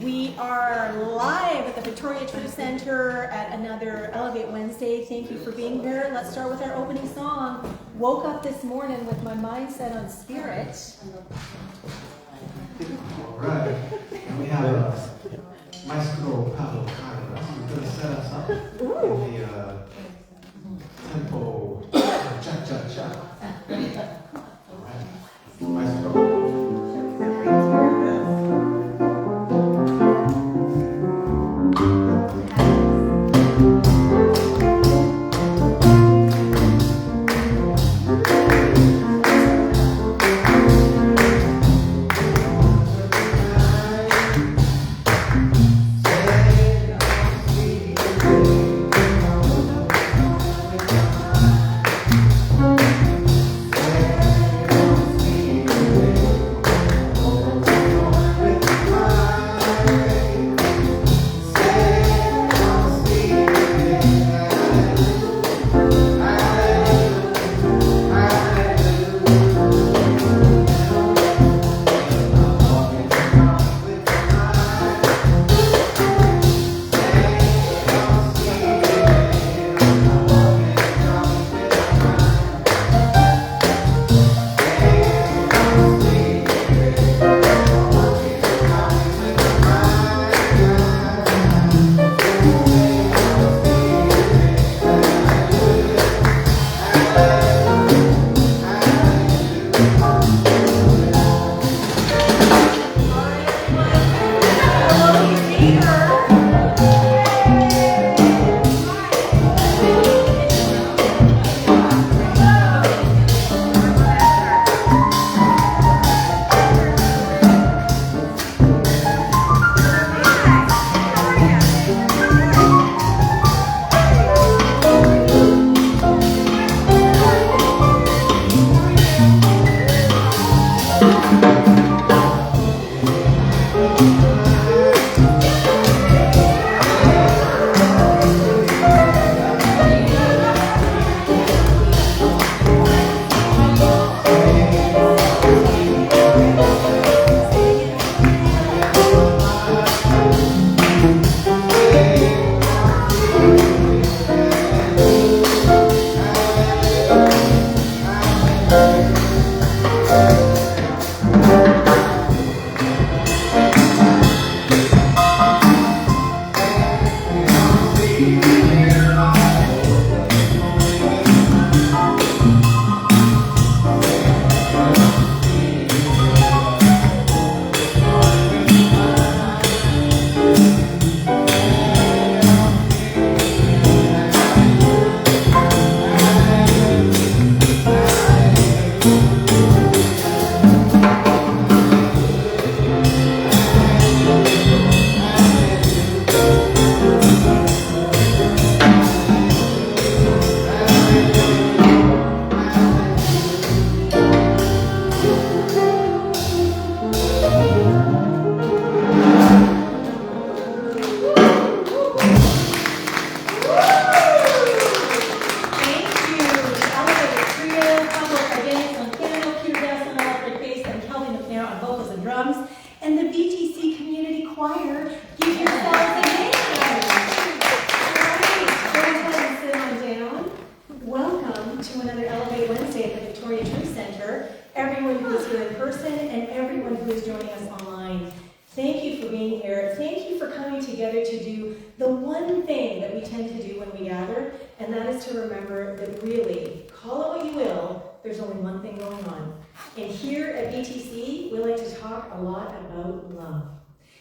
We are live at the Victoria Trade Center at another Elevate Wednesday. Thank you for being here. Let's start with our opening song. Woke up this morning with my mind set on spirit. All right. And we have Maestro Pablo Carlos who's going to set us up in the tempo cha-cha-cha. All right. Maestro.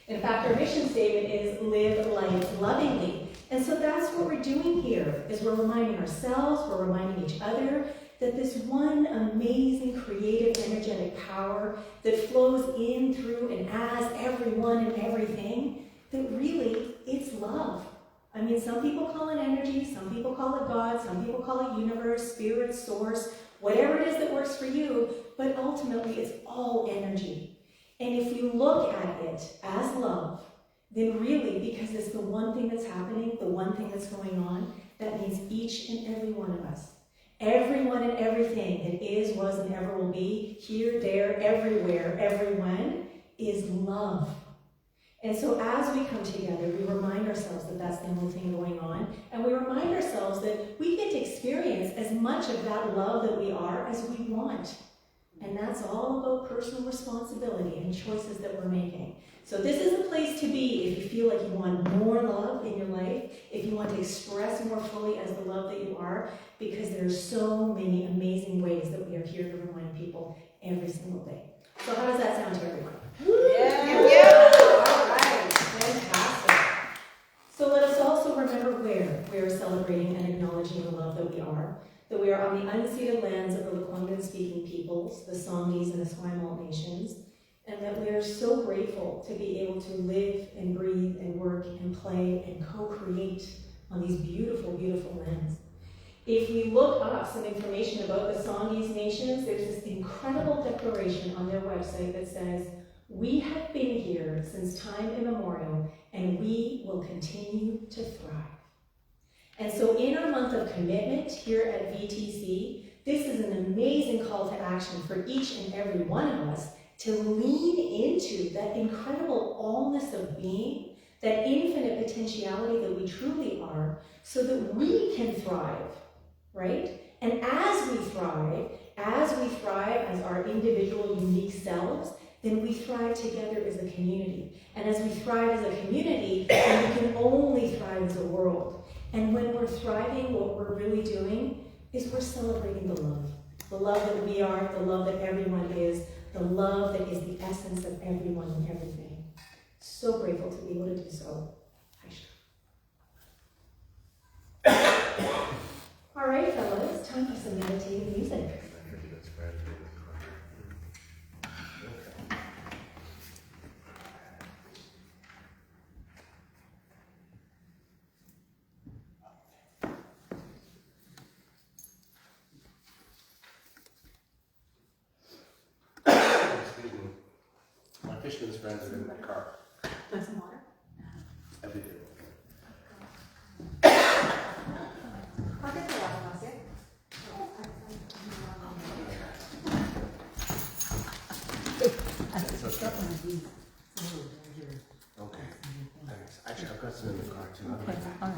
In fact, our mission statement is live life lovingly. And so that's what we're doing here, is we're reminding ourselves, we're reminding each other that this one amazing, creative, energetic power that flows in, through, and as everyone and everything, that really, it's love. I mean, some people call it energy, some people call it God, some people call it universe, spirit, source, whatever it is that works for you, but ultimately it's all energy. And if you look at it as love, then really, because it's the one thing that's happening, the one thing that's going on, that means each and every one of us, everyone and everything that is, was, and ever will be, here, there, everywhere, everyone, is love. And so as we come together, we remind ourselves that that's the only thing going on, and we remind ourselves that we get to experience as much of that love that we are as we want. And that's all about personal responsibility and choices that we're making. So this is a place to be if you feel like you want more love in your life, if you want to express more fully as the love that you are, because there's so many amazing ways that we are here to remind people every single day. So how does that sound to everyone? Yeah. All right. Fantastic. So let us also remember where we are celebrating and acknowledging the love that we are on the unceded lands of the Lekwungen-speaking peoples, the Songhees and the Esquimalt nations, and that we are so grateful to be able to live and breathe and work and play and co-create on these beautiful, beautiful lands. If we look up some information about the Songhees nations, there's this incredible declaration on their website that says, "We have been here since time immemorial, and we will continue to thrive." And so in our month of commitment here at VTC, this is an amazing call to action for each and every one of us to lean into that incredible allness of being, that infinite potentiality that we truly are, so that we can thrive, right? And as we thrive as our individual unique selves, then we thrive together as a community. And as we thrive as a community, then we can only thrive as a world. And when we're thriving, what we're really doing is we're celebrating the love that we are, the love that everyone is, the love that is the essence of everyone and everything. So grateful to be able to do so. All right, fellas, time for some meditative music. Fishman's friends are in my car. Want some water? Every day. I'll get the water, Lesia. Okay. Thanks. Actually, I've got some in the car too. Okay, all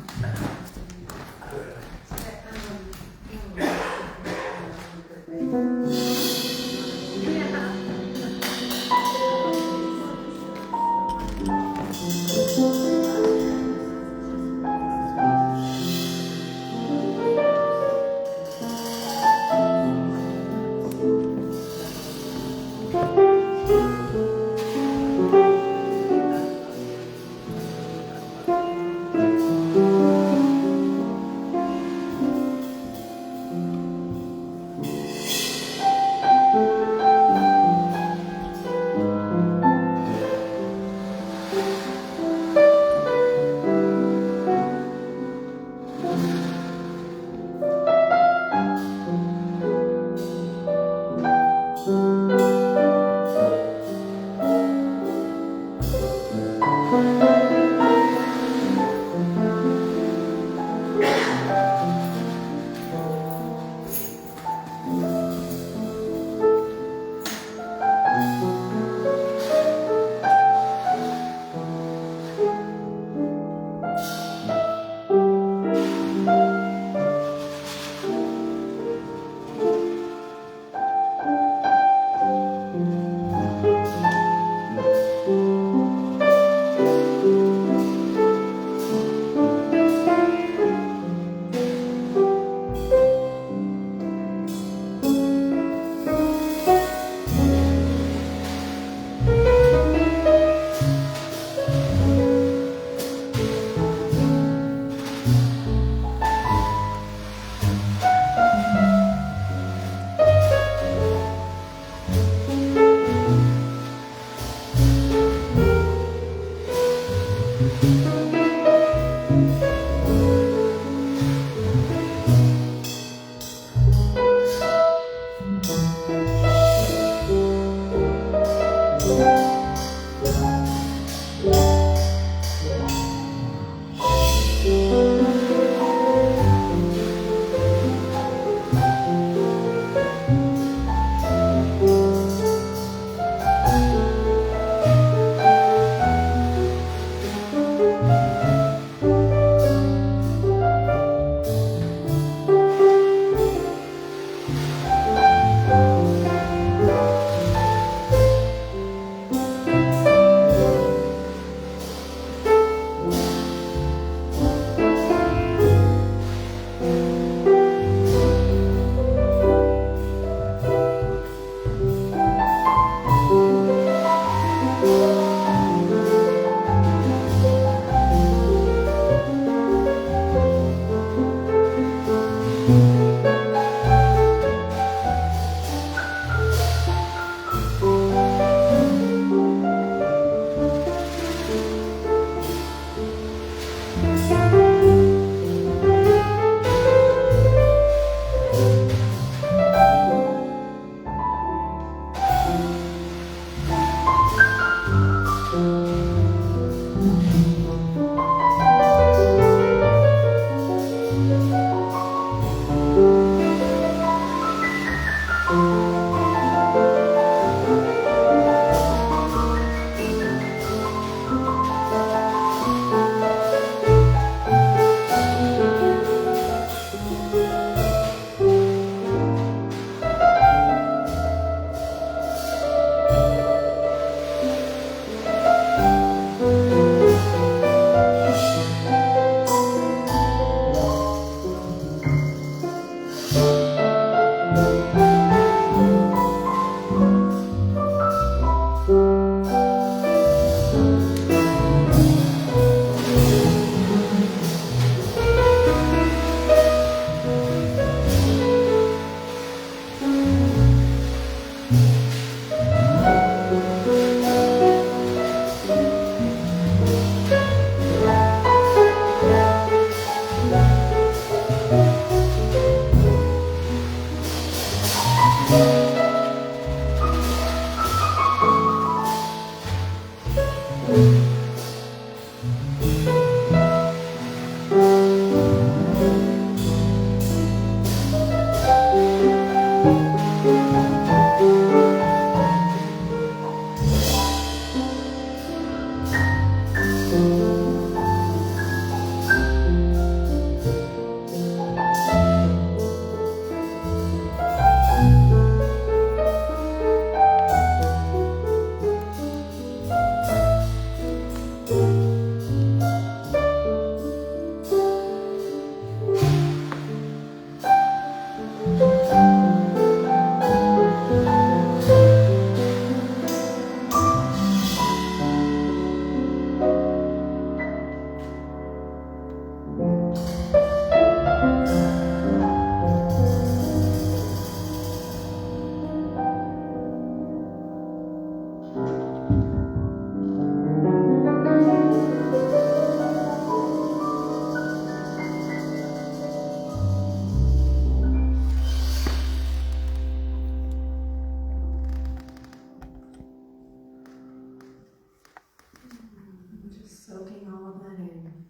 Just soaking all of that in.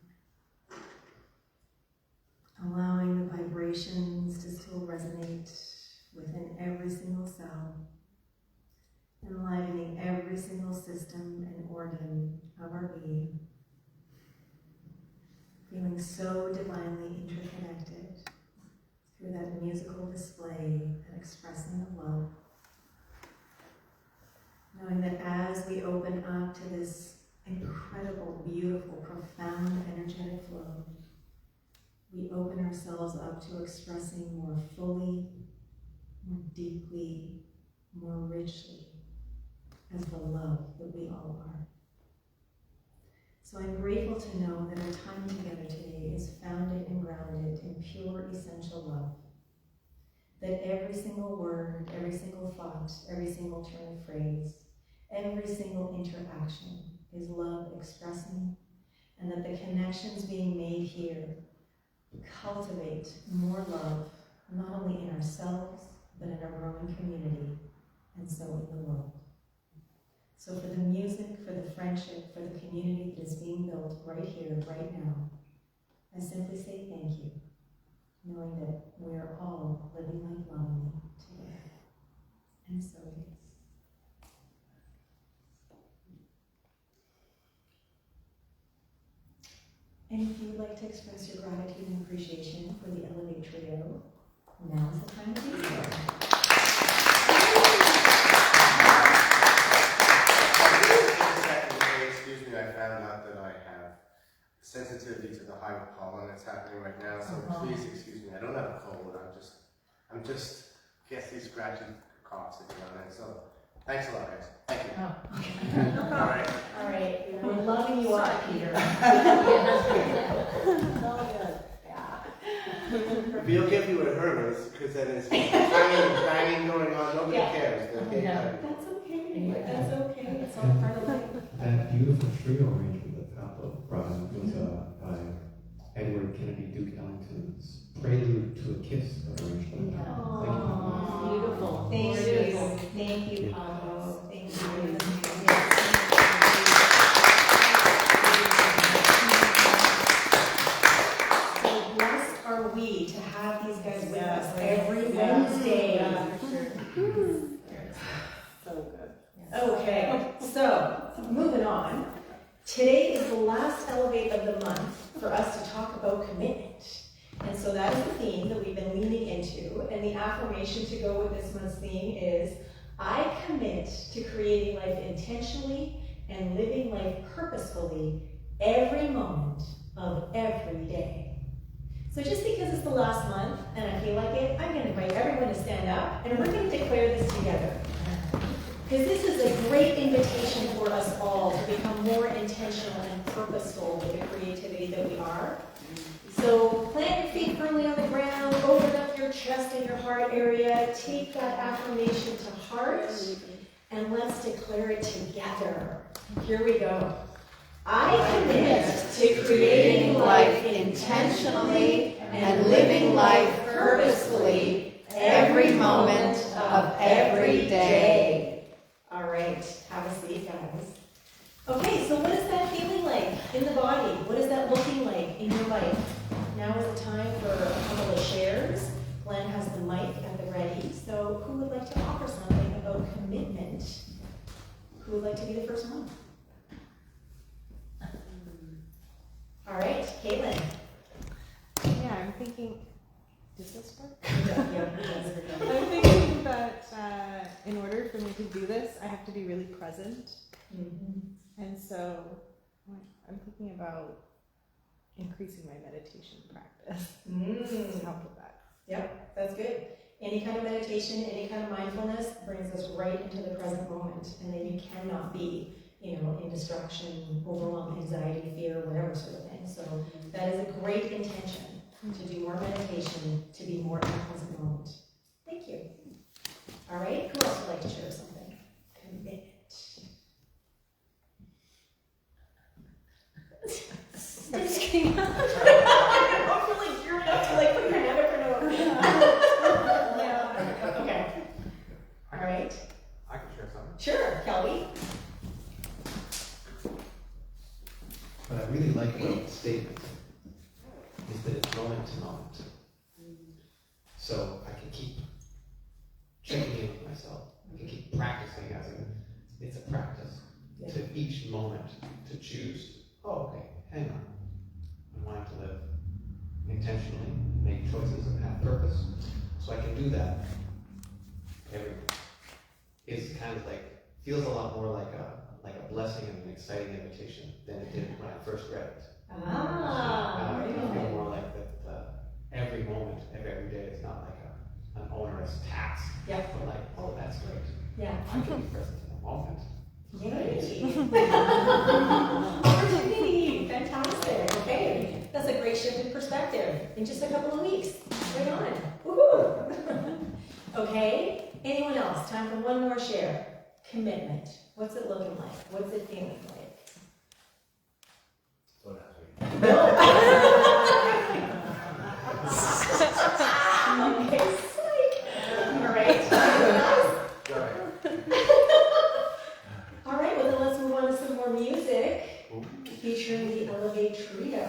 Allowing the vibrations to still resonate within every single cell. Enlivening every single system and organ of our being. Feeling so divinely interconnected through that musical display and expressing of love. Knowing that as we open up to this incredible, beautiful, profound energetic flow, we open ourselves up to expressing more fully, more deeply, more richly as the love that we all are. So I'm grateful to know that our time together today is founded and grounded in pure, essential love. That every single word, every single thought, every single turn of phrase, every single interaction is love expressing, and that the connections being made here cultivate more love, not only in ourselves, but in our growing community, and so in the world. So for the music, for the friendship, for the community that is being built right here, right now, I simply say thank you, knowing that we are all living life lovingly together. And so it is. And if you would like to express your gratitude and appreciation for the Elevate Trio, now is the time to do so. Excuse me, I found out that I have sensitivity to the high pollen that's happening right now, so please excuse me. I don't have a cold. I'm just getting scratchy coughs again. So thanks a lot, guys. Thank you. Oh, okay. All right. All right. We're loving you up, Peter. We'll give you a Hermes because then it's banging going on. Nobody cares. Okay? That's okay. That's okay. It's all part of life. That beautiful trio arrangement that Pablo brought in was by Edward Kennedy Duke Ellington's Prelude to a Kiss arrangement. Aww, beautiful. Thank you. Thank you, Pablo. Thank you. So blessed are we to have these guys with us every Wednesday. So good. Okay, so moving on. Today is the last Elevate of the month for us to talk about commitment. And so that is the theme that we've been leaning into. And the affirmation to go with this month's theme is, I commit to creating life intentionally and living life purposefully every moment of every day. So just because it's the last month and I feel like it, I'm going to invite everyone to stand up and we're going to declare this together. Because this is a great invitation for us all to become more intentional and purposeful with the creativity that we are. So plant your feet firmly on the ground, open up your chest and your heart area, take that affirmation to heart, and let's declare it together. Here we go. I commit to creating life intentionally and living life purposefully every moment of every day. All right, have a seat, guys. Okay, so what in the body, what is that looking like in your life? Now is the time for a couple of shares. Glenn has the mic at the ready. So who would like to offer something about commitment? Who would like to be the first one? All right, Caitlin. Yeah, I'm thinking, does this work? Yeah, I'm thinking that in order for me to do this, I have to be really present. And so I'm thinking about increasing my meditation practice to help with that. Yep, that's good. Any kind of meditation, any kind of mindfulness brings us right into the present moment, and then you cannot be, in distraction, overwhelm, anxiety, fear, whatever sort of thing. So that is a great intention to do more meditation, to be more in the present moment. Thank you. All right, who else would like to share something? Commitment. I'm just kidding. I don't feel like you're enough to put your hand up for no. Yeah. Okay. All right. I can share something. Sure, Kelby. What I really like about the statement is that it's moment to moment. So I can keep checking in with myself. I can keep practicing as it's a practice. Yeah. To each moment to choose, okay, hang on. I'm wanting to live intentionally, make choices and have purpose. So I can do that every day. It's kind of feels a lot more like a blessing and an exciting invitation than it did when I first read it. Ah, I very feel good. more like that every moment of every day is not like an onerous task. Yep. But oh, that's great. Yeah. I can be present in the moment. Yay! Opportunity! Fantastic. Okay, that's a great shift in perspective in just a couple of weeks. Right on. Woohoo! Okay, anyone else? Time for one more share. Commitment. What's it looking like? What's it feeling like? Don't ask me. Okay, psych. All right. All right, well then let's move on to some more music featuring the Elevate Trio.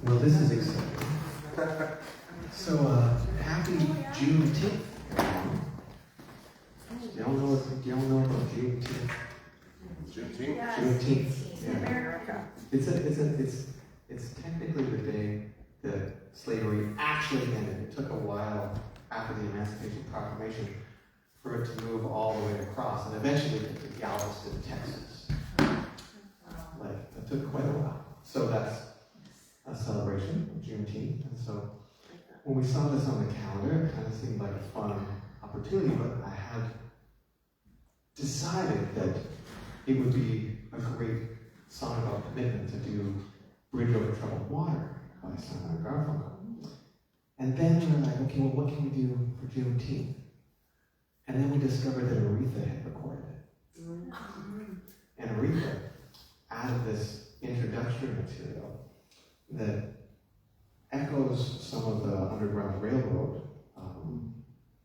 Well, this is exciting. So, happy Juneteenth. Do y'all know about Juneteenth? Juneteenth. Yeah. America. It's technically the day that slavery actually ended. It took a while after the Emancipation Proclamation for it to move all the way across, and eventually to Galveston, Texas. It took quite a while. So that's a celebration of Juneteenth. And so when we saw this on the calendar, it kind of seemed like a fun opportunity, but I had decided that it would be a great song about commitment to do Bridge Over Troubled Water by Simon and Garfunkel. And then we were like, okay, well, what can we do for Juneteenth? And then we discovered that Aretha had recorded it. And Aretha added this introductory material that echoes some of the Underground Railroad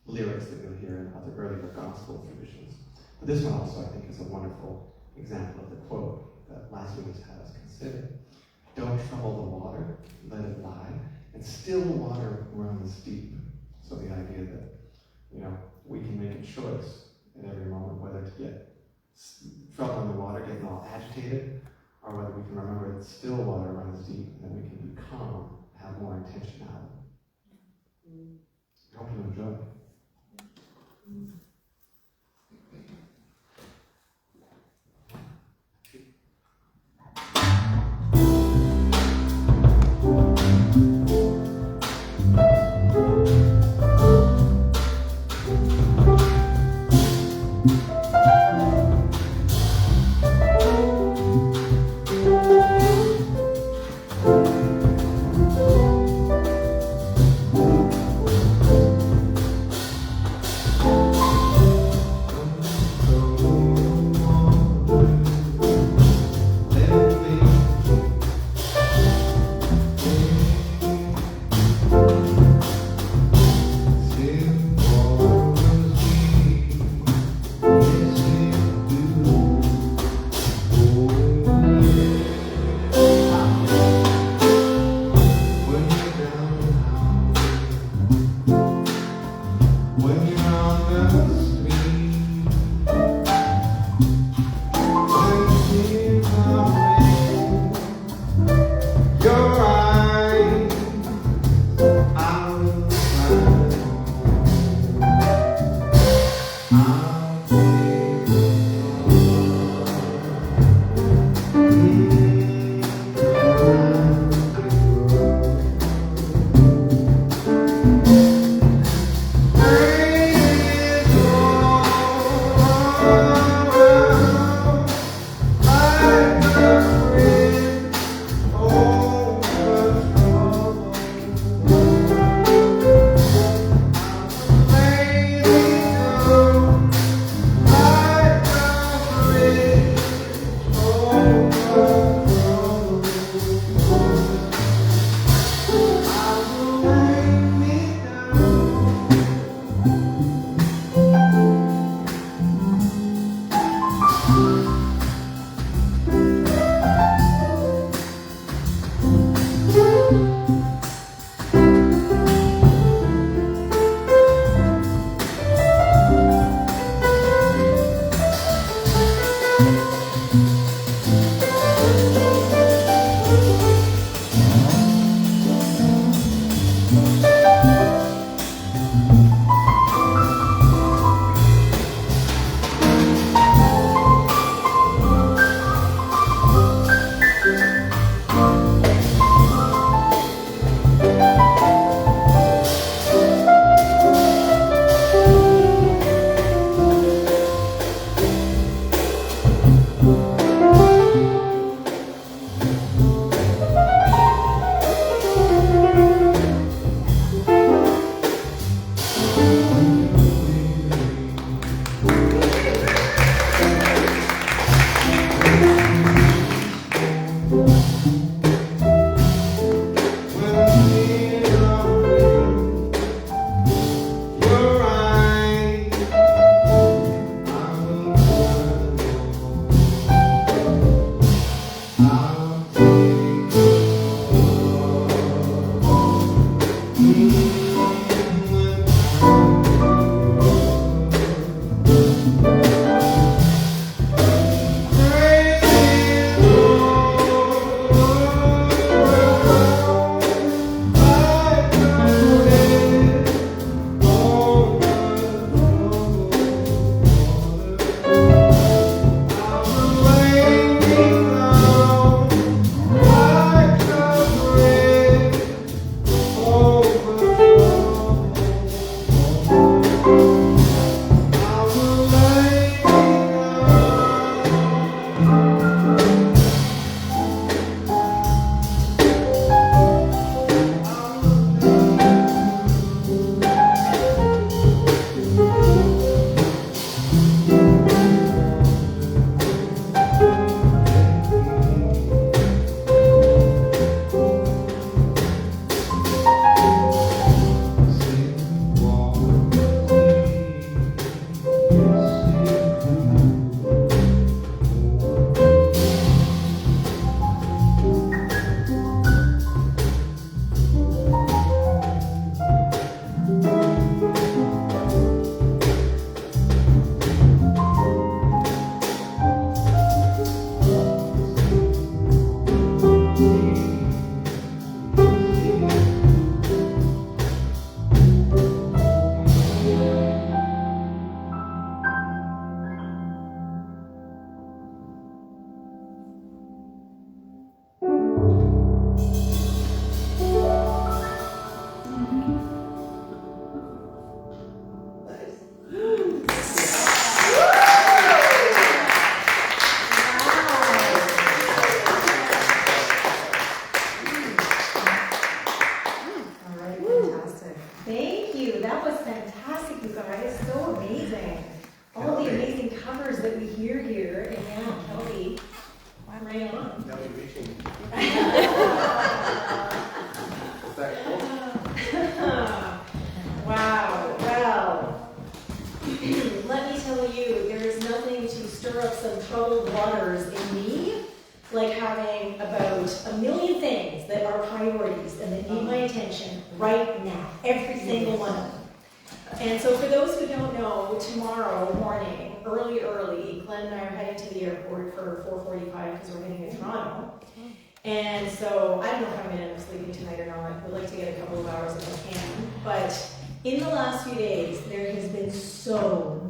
lyrics that you'll hear in other earlier gospel traditions. But this one also, I think, is a wonderful example of the quote that last week had us consider. Don't trouble the water, let it lie, and still water runs deep. So the idea that, we can make a choice at every moment whether to get trouble in the water, getting all agitated, or whether we can remember that still water runs deep, and then we can be calm, have more intentionality. I hope you enjoy.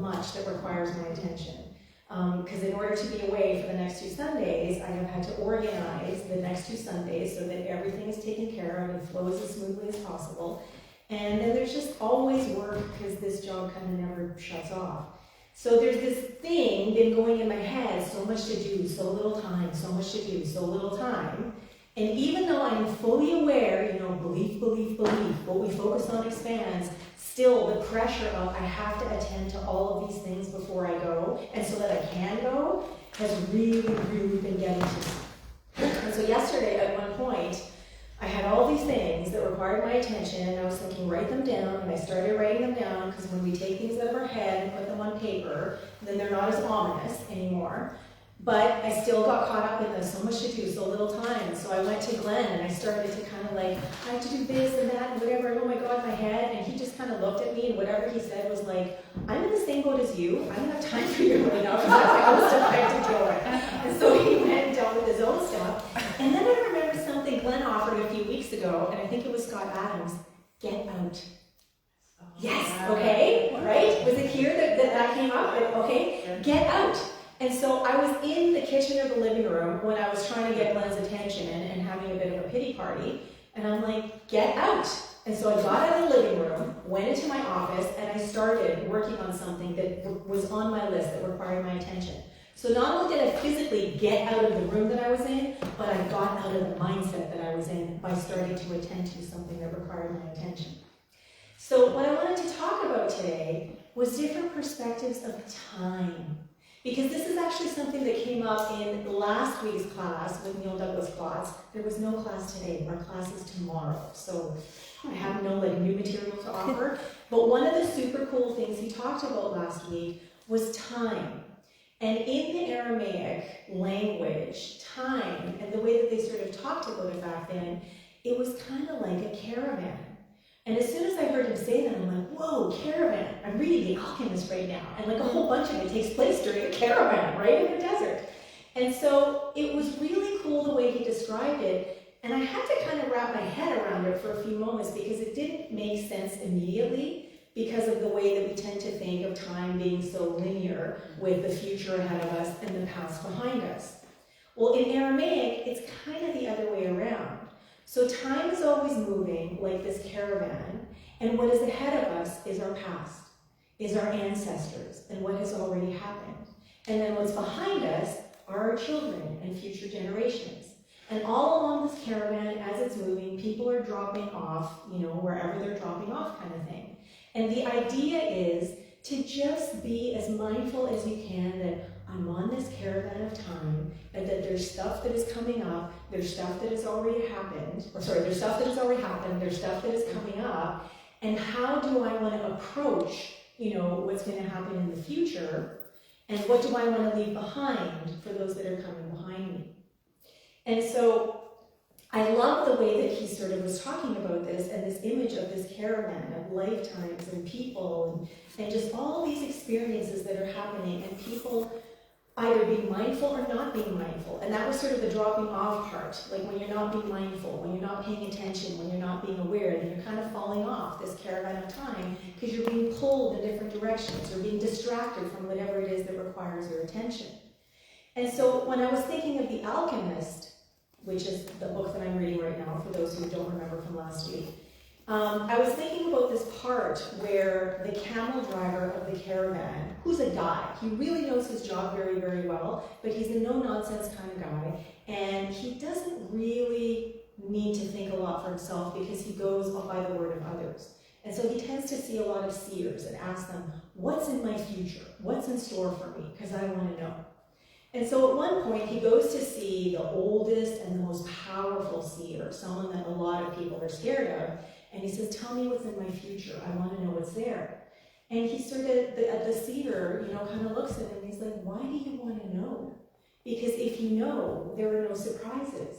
much that requires my attention. Because in order to be away for the next 2 Sundays, I have had to organize the next 2 Sundays so that everything is taken care of and flows as smoothly as possible. And then there's just always work because this job kind of never shuts off. So there's this thing been going in my head, so much to do, so little time, so much to do, so little time. And even though I'm fully aware, belief, what we focus on expands, still the pressure of I have to attend to all of these things before I go, and so that I can go, has really, really been getting to me. And so yesterday, at one point, I had all these things that required my attention, and I was thinking, write them down, and I started writing them down, because when we take things out of our head and put them on paper, then they're not as ominous anymore. But I still got caught up in the so much to do, so little time. So I went to Glenn and I started to kind of like, I have to do this and that and whatever, and oh my God, my head. And he just kind of looked at me, and whatever he said was like, I'm in the same boat as you. I don't have time for you right now because I have my own stuff I have to deal with. And so he went and dealt with his own stuff. And then I remember something Glenn offered a few weeks ago, and I think it was Scott Adams, get out. Yes, okay, right? Was it here that came up? Okay, get out. And so I was in the kitchen or the living room when I was trying to get Glenn's attention and having a bit of a pity party. And I'm like, get out. And so I got out of the living room, went into my office, and I started working on something that was on my list that required my attention. So not only did I physically get out of the room that I was in, but I got out of the mindset that I was in by starting to attend to something that required my attention. So what I wanted to talk about today was different perspectives of time. Because this is actually something that came up in last week's class with Neil Douglas Klotz. There was no class today. Our class is tomorrow. So I have no new material to offer. But one of the super cool things he talked about last week was time. And in the Aramaic language, time, and the way that they sort of talked about it back then, it was kind of like a caravan. And as soon as I heard him say that, I'm like, whoa, caravan. I'm reading The Alchemist right now. And like a whole bunch of it takes place during a caravan, right in the desert. And so it was really cool the way he described it. And I had to kind of wrap my head around it for a few moments because it didn't make sense immediately because of the way that we tend to think of time being so linear with the future ahead of us and the past behind us. Well, in Aramaic, it's kind of the other way around. So time is always moving like this caravan, and what is ahead of us is our past, is our ancestors, and what has already happened. And then what's behind us are our children and future generations. And all along this caravan, as it's moving, people are dropping off, wherever they're dropping off kind of thing. And the idea is to just be as mindful as you can that I'm on this caravan of time, and that there's stuff that is coming up, there's stuff that has already happened, there's stuff that has already happened, there's stuff that is coming up, and how do I want to approach, what's going to happen in the future, and what do I want to leave behind for those that are coming behind me. And so I love the way that he sort of was talking about this, and this image of this caravan of lifetimes and people, and just all these experiences that are happening, and people either being mindful or not being mindful. And that was sort of the dropping off part, like when you're not being mindful, when you're not paying attention, when you're not being aware, then you're kind of falling off this caravan of time because you're being pulled in different directions or being distracted from whatever it is that requires your attention. And so when I was thinking of The Alchemist, which is the book that I'm reading right now, for those who don't remember from last week, I was thinking about this part where the camel driver of the caravan, who's a guy, he really knows his job very, very well, but he's a no-nonsense kind of guy, and he doesn't really need to think a lot for himself because he goes by the word of others. And so he tends to see a lot of seers and ask them, what's in my future? What's in store for me? Because I want to know. And so at one point, he goes to see the oldest and the most powerful seer, someone that a lot of people are scared of, and he says, tell me what's in my future. I want to know what's there. And he sort of, the seer, kind of looks at him and he's like, why do you want to know? Because if you know, there are no surprises.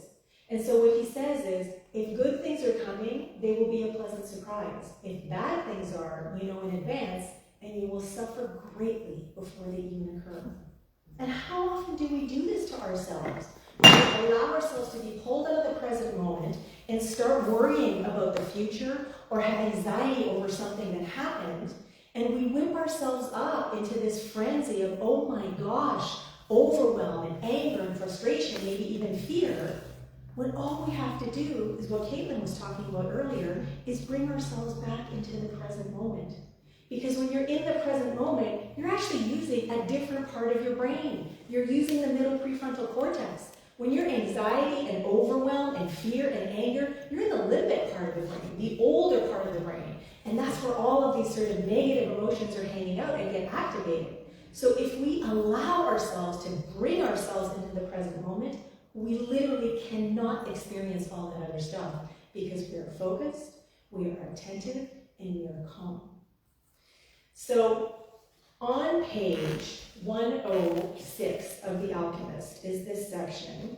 And so what he says is, if good things are coming, they will be a pleasant surprise. If bad things are, you know in advance, and you will suffer greatly before they even occur. And how often do we do this to ourselves? We allow ourselves to be pulled out of the present moment and start worrying about the future or have anxiety over something that happened. And we whip ourselves up into this frenzy of, oh my gosh, overwhelm and anger and frustration, maybe even fear, when all we have to do is what Caitlin was talking about earlier, is bring ourselves back into the present moment. Because when you're in the present moment, you're actually using a different part of your brain. You're using the middle prefrontal cortex. When you're anxiety and overwhelm and fear and anger, you're in the limbic part of the brain, the older part of the brain. And that's where all of these sort of negative emotions are hanging out and get activated. So if we allow ourselves to bring ourselves into the present moment, we literally cannot experience all that other stuff because we are focused, we are attentive, and we are calm. So on page 106 of The Alchemist is this section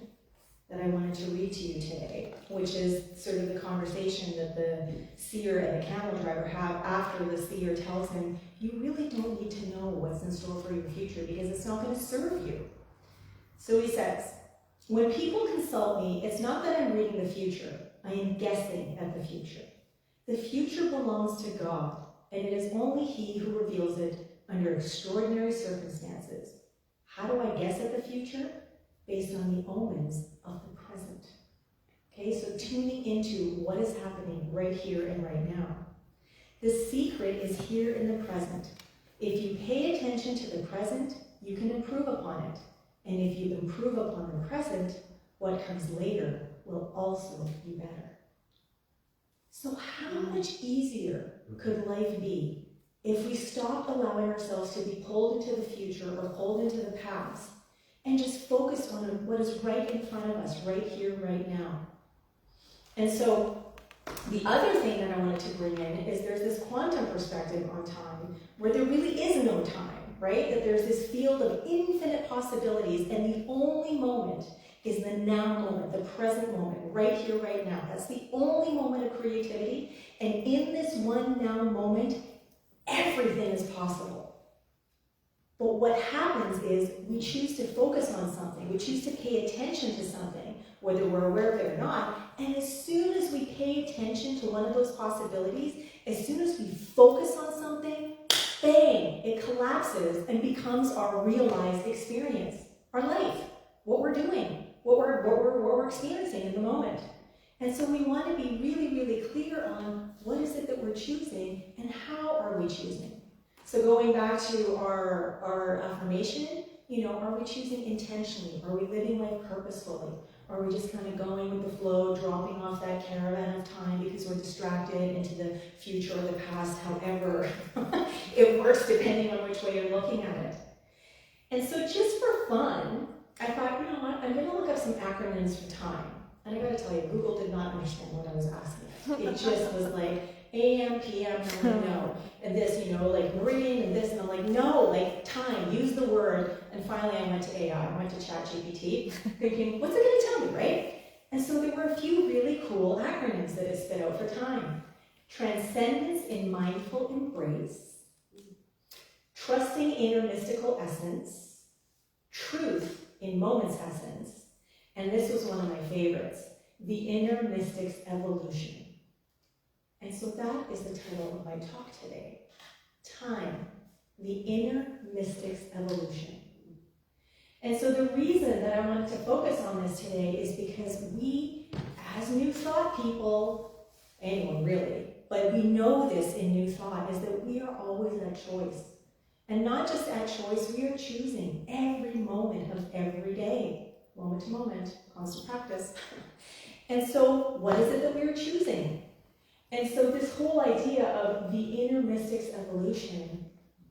that I wanted to read to you today, which is sort of the conversation that the seer and the camel driver have after the seer tells him, you really don't need to know what's in store for your future because it's not going to serve you. So he says, when people consult me, it's not that I'm reading the future. I am guessing at the future. The future belongs to God, and it is only He who reveals it under extraordinary circumstances. How do I guess at the future? Based on the omens of the present. Okay, so tuning into what is happening right here and right now. The secret is here in the present. If you pay attention to the present, you can improve upon it. And if you improve upon the present, what comes later will also be better. So how much easier could life be if we stopped allowing ourselves to be pulled into the future or pulled into the past and just focused on what is right in front of us, right here, right now? And so the other thing that I wanted to bring in is there's this quantum perspective on time where there really is no time, right? That there's this field of infinite possibilities, and the only moment is the now moment, the present moment, right here, right now. That's the only moment of creativity, and in this one now moment, everything is possible. But what happens is we choose to focus on something, we choose to pay attention to something, whether we're aware of it or not, and as soon as we pay attention to one of those possibilities, as soon as we focus on something, bang, it collapses and becomes our realized experience, our life, what we're doing, what we're experiencing in the moment. And so we want to be really, really clear on what is it that we're choosing and how are we choosing. So going back to our affirmation, are we choosing intentionally? Are we living life purposefully? Are we just kind of going with the flow, dropping off that caravan of time because we're distracted into the future or the past, however it works depending on which way you're looking at it. And so just for fun, I thought, you know what, I'm going to look up some acronyms for time. And I got to tell you, Google did not understand what I was asking. It just was like AM, PM, and I'm like, no. And this, like meridian and this, and I'm like, no, like time, use the word. And finally I went to AI, I went to ChatGPT, thinking, what's it going to tell me, right? And so there were a few really cool acronyms that it spit out for time. Transcendence in mindful embrace, trusting inner mystical essence, truth in moment's essence, and this was one of my favorites, the inner mystic's evolution. And so that is the title of my talk today. Time, the inner mystic's evolution. And so the reason that I wanted to focus on this today is because we, as New Thought people, anyone really, but we know this in New Thought, is that we are always at choice. And not just at choice, we are choosing every moment of every day, moment to moment, constant practice. And so what is it that we're choosing? And so this whole idea of the inner mystic's evolution,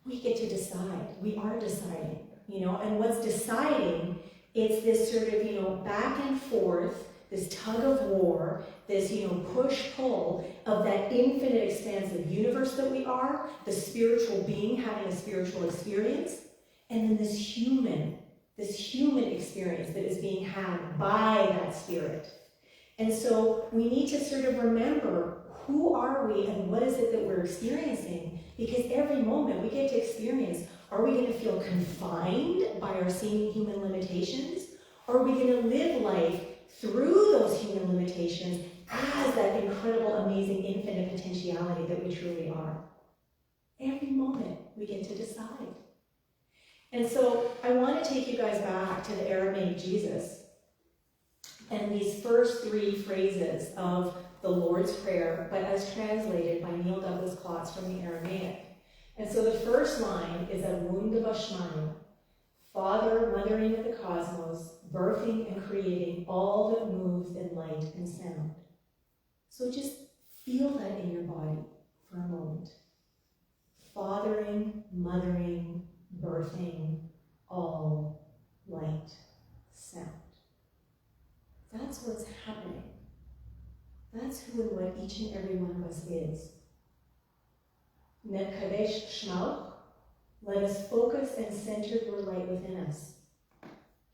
we get to decide. We are deciding, and what's deciding, it's this sort of, back and forth, this tug of war, this, push-pull of that infinite expansive universe that we are, the spiritual being having a spiritual experience, and then this human experience that is being had by that spirit. And so we need to sort of remember, who are we and what is it that we're experiencing? Because every moment we get to experience, are we going to feel confined by our seeming human limitations? Or are we going to live life through those human limitations as that incredible, amazing, infinite potentiality that we truly are? Every moment we get to decide. And so I want to take you guys back to the Aramaic Jesus and these first three phrases of the Lord's Prayer, but as translated by Neil Douglas Klotz from the Aramaic. And so the first line is Avun Devashmanim, Father, mothering of the cosmos, birthing and creating all that moves in light and sound. So just feel that in your body for a moment. Fathering, mothering, birthing, all light, sound. That's what's happening. That's who and what each and every one of us is. Netkadesh Shmauch, let us focus and center your light within us.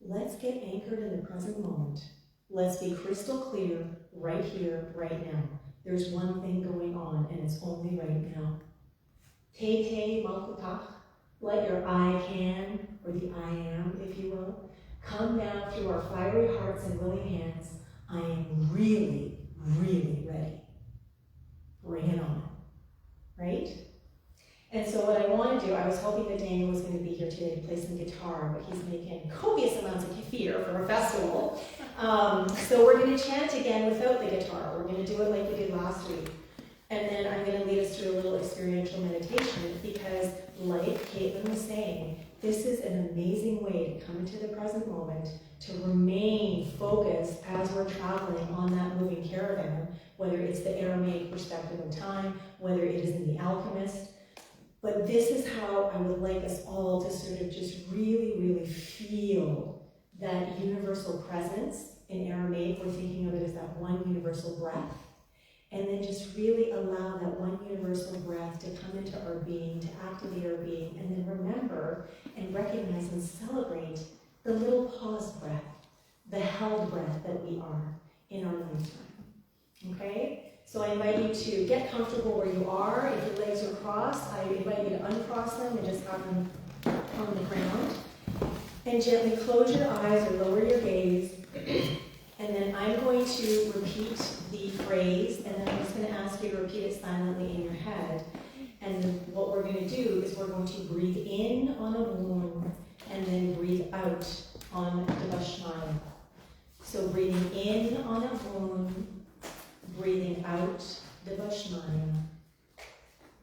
Let's get anchored in the present moment. Let's be crystal clear right here, right now. There's one thing going on, and it's only right now. Te te malkutach, let your I can, or the I am, if you will, come down through our fiery hearts and willing hands. I am really, really ready. Bring it on, right? And so what I want to do, I was hoping that Daniel was going to be here today to play some guitar, but he's making copious amounts of kefir for a festival. So we're going to chant again without the guitar. We're going to do it like we did last week. And then I'm going to lead us through a little experiential meditation because, like Caitlin was saying, this is an amazing way to come into the present moment, to remain focused as we're traveling on that moving caravan, whether it's the Aramaic perspective of time, whether it is in The Alchemist. But this is how I would like us all to sort of just really, really feel that universal presence. In Aramaic, we're thinking of it as that one universal breath. And then just really allow that one universal breath to come into our being, to activate our being, and then remember and recognize and celebrate the little paused breath, the held breath that we are in our lifetime. Okay? So I invite you to get comfortable where you are. If your legs are crossed, I invite you to uncross them and just have them on the ground. And gently close your eyes or lower your gaze. And then I'm going to repeat the phrase, and then I'm just going to ask you to repeat it silently in your head. And what we're going to do is we're going to breathe in on a womb, and then breathe out on the Vashmaya. So breathing in on a womb, breathing out the Vashmaya.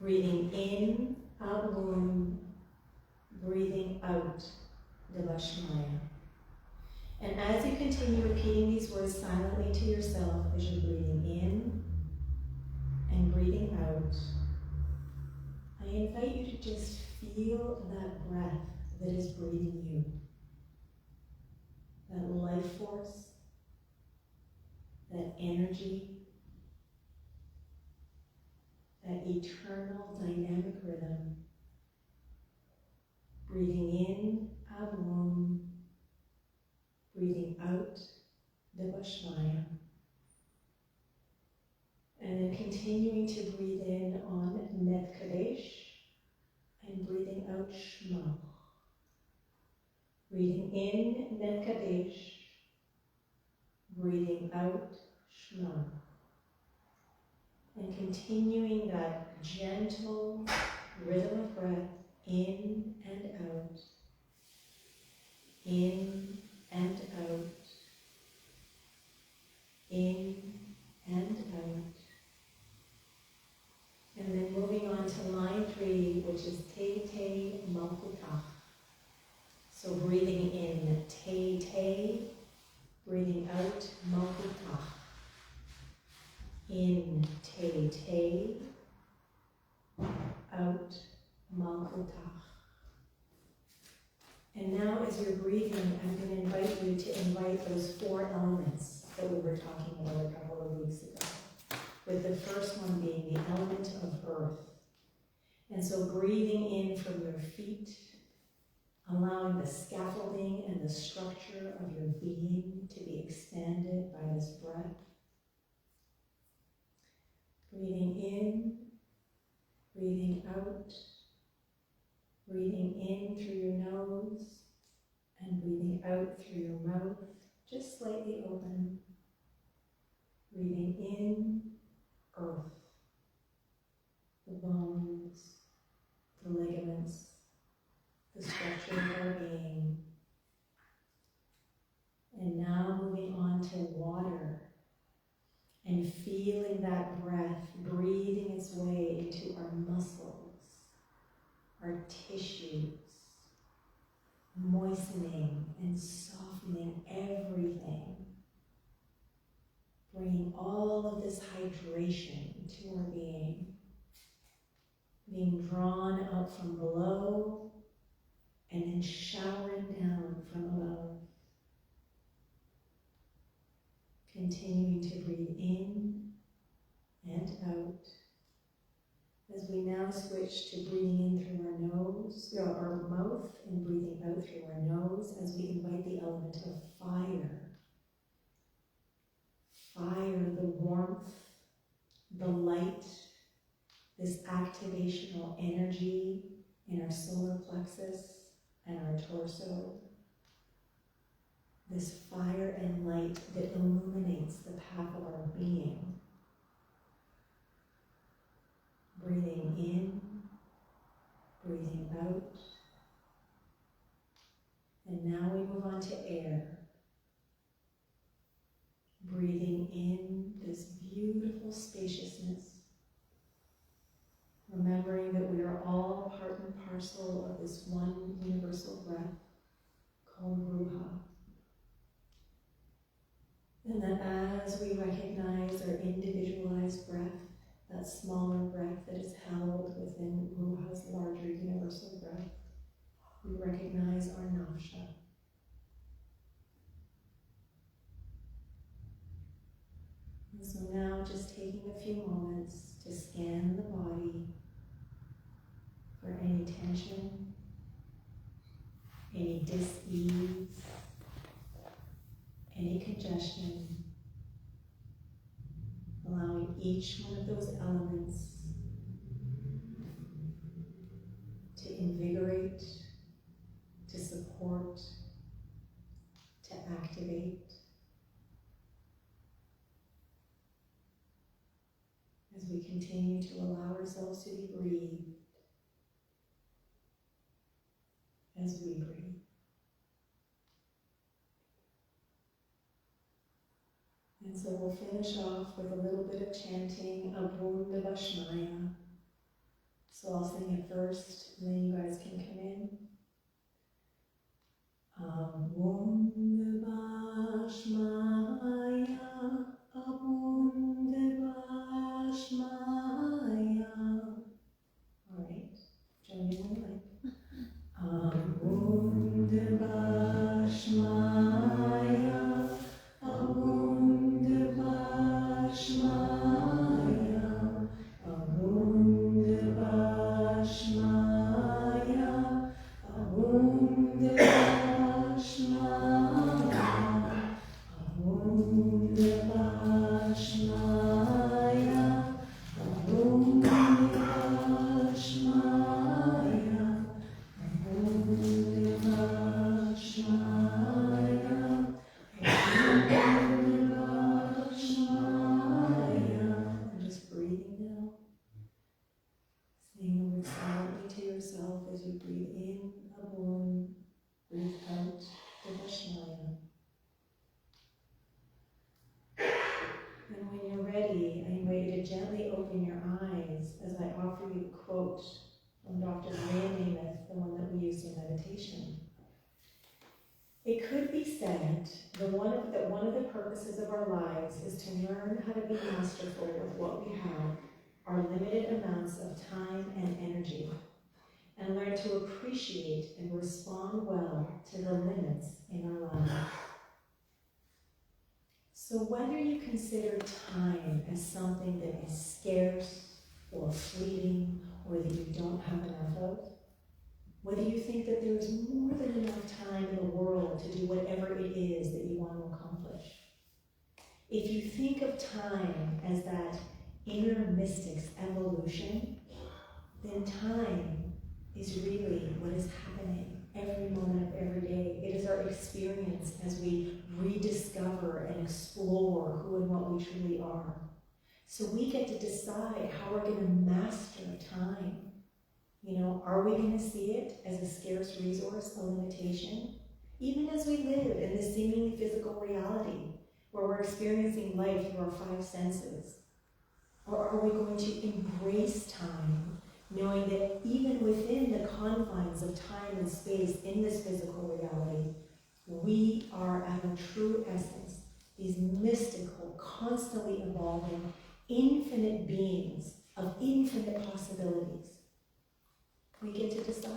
Breathing in a womb, breathing out the Vashmaya. And as you continue repeating these words silently to yourself as you're breathing in and breathing out, I invite you to just feel that breath that is breathing you. That life force, that energy, that eternal dynamic rhythm. Breathing in, Avum. Breathing out, Devashmaya. And then continuing to breathe in on Net Kadesh and breathing out Shema. Breathing in Net Kadesh, breathing out Shema. And continuing that gentle rhythm of breath in and out, in and out, in and out. And then moving on to line 3, which is Te Te Malkutach. So breathing in Te Te, breathing out Malkutach. In Te Te, out Malkutach. And now as you're breathing, I'm going to invite you to invite those 4 elements that we were talking about a couple of weeks ago. With the first one being the element of earth. And so breathing in from your feet, allowing the scaffolding and the structure of your being to be expanded by this breath. Breathing in, breathing out, breathing in through your nose and breathing out through your mouth, just slightly open. Breathing in, earth, the bones, the ligaments, the structure of our being. And now moving on to water and feeling that breath breathing its way into our muscles, our tissues, moistening and softening everything, bringing all of this hydration to our being, being drawn up from below and then showering down from above. Continuing to breathe in and out as we now switch to breathing in through our nose, our mouth, and breathing out through our nose as we invite the element of fire. Fire, the warmth, the light, this activational energy in our solar plexus and our torso. This fire and light that illuminates the path of our being. Breathing in, breathing out. And now we move on to air. Breathing in this beautiful spaciousness. Remembering that we are all part and parcel of this one universal breath called Ruha. And that as we recognize our individualized breath, that smaller breath that is held within Ruha's larger universal breath, we recognize our navsha. And so now just taking a few moments to scan the body for any tension, any dis-ease, any congestion, allowing each one of those elements to invigorate, to support, to activate. As we continue to allow ourselves to be breathed, as we breathe. And so we'll finish off with a little bit of chanting Abum Devashmaya. So I'll sing it first, and then you guys can come in. Abum Devashmaya, Abum Devashmaya. All right, join me when you like. Abum Devashmaya, Abum Devashmaya, Abum Devashmaya, Abum Devashmaya, Abum Devashmaya, Abum Devashmaya, Abum Devashmaya. And just breathing now. Saying the word silently to yourself as you breathe in Abum, breathe out Devashmaya. And when you're ready, I invite you to gently open your eyes as I offer you a quote from Dr. Maria Nemeth, the one that we used in meditation. It could be said that one of the purposes of our lives is to learn how to be masterful with what we have, our limited amounts of time and energy, and learn to appreciate and respond well to the limits in our lives. So whether you consider time as something that is scarce or fleeting or that you don't have enough of, whether you think that there is more than enough time in the world to do whatever it is that you want to accomplish. If you think of time as that inner mystic's evolution, then time is really what is happening every moment of every day. It is our experience as we rediscover and explore who and what we truly are. So we get to decide how we're going to master time. You know, are we going to see it as a scarce resource, a limitation? Even as we live in this seemingly physical reality, where we're experiencing life through our five senses? Or are we going to embrace time, knowing that even within the confines of time and space in this physical reality, we are at our true essence, these mystical, constantly evolving, infinite beings of infinite possibilities? We get to decide.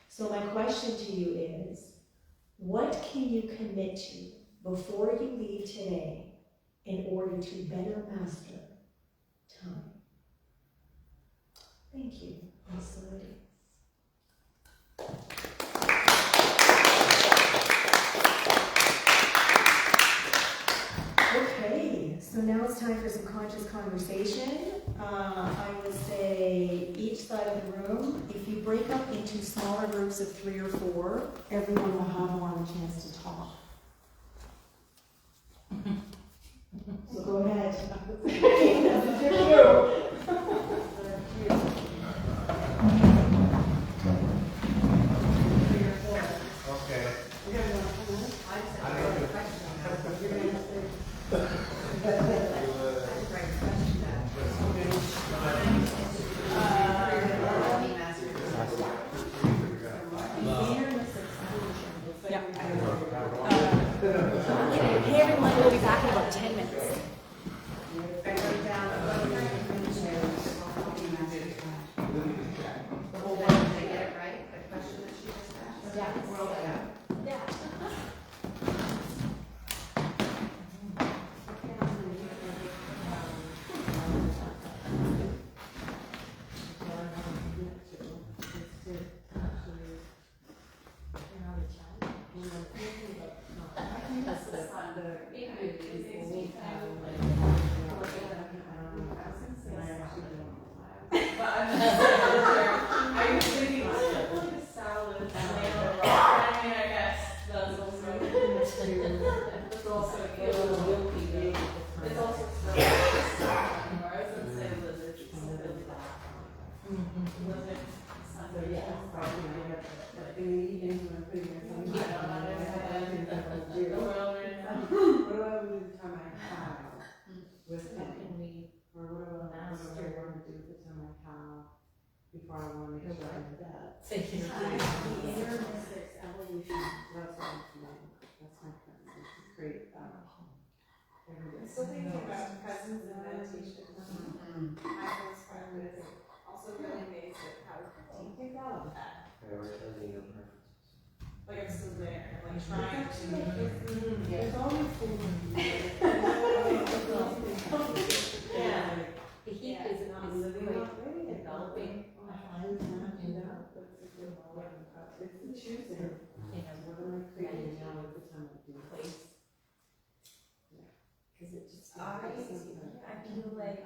So my question to you is, what can you commit to before you leave today in order to better master time? Thank you. I'm sorry. Okay, so now it's time for some conscious conversation. I would say each side of the room, if you break up into smaller groups of 3 or 4, everyone will have more of a chance to talk. So go ahead. That's your cue. Okay. Hey everyone, we'll be back in about 10 minutes. Still thinking about presence and meditation. Mindfulness practice. Also really amazed at how deep that. Prioritizing your preferences. Like I'm still there, like trying to. There's always things. Yeah. The heat is not living like developing. It's the choosing. You know, what am I creating now at the time of doing place? Because it just. I feel like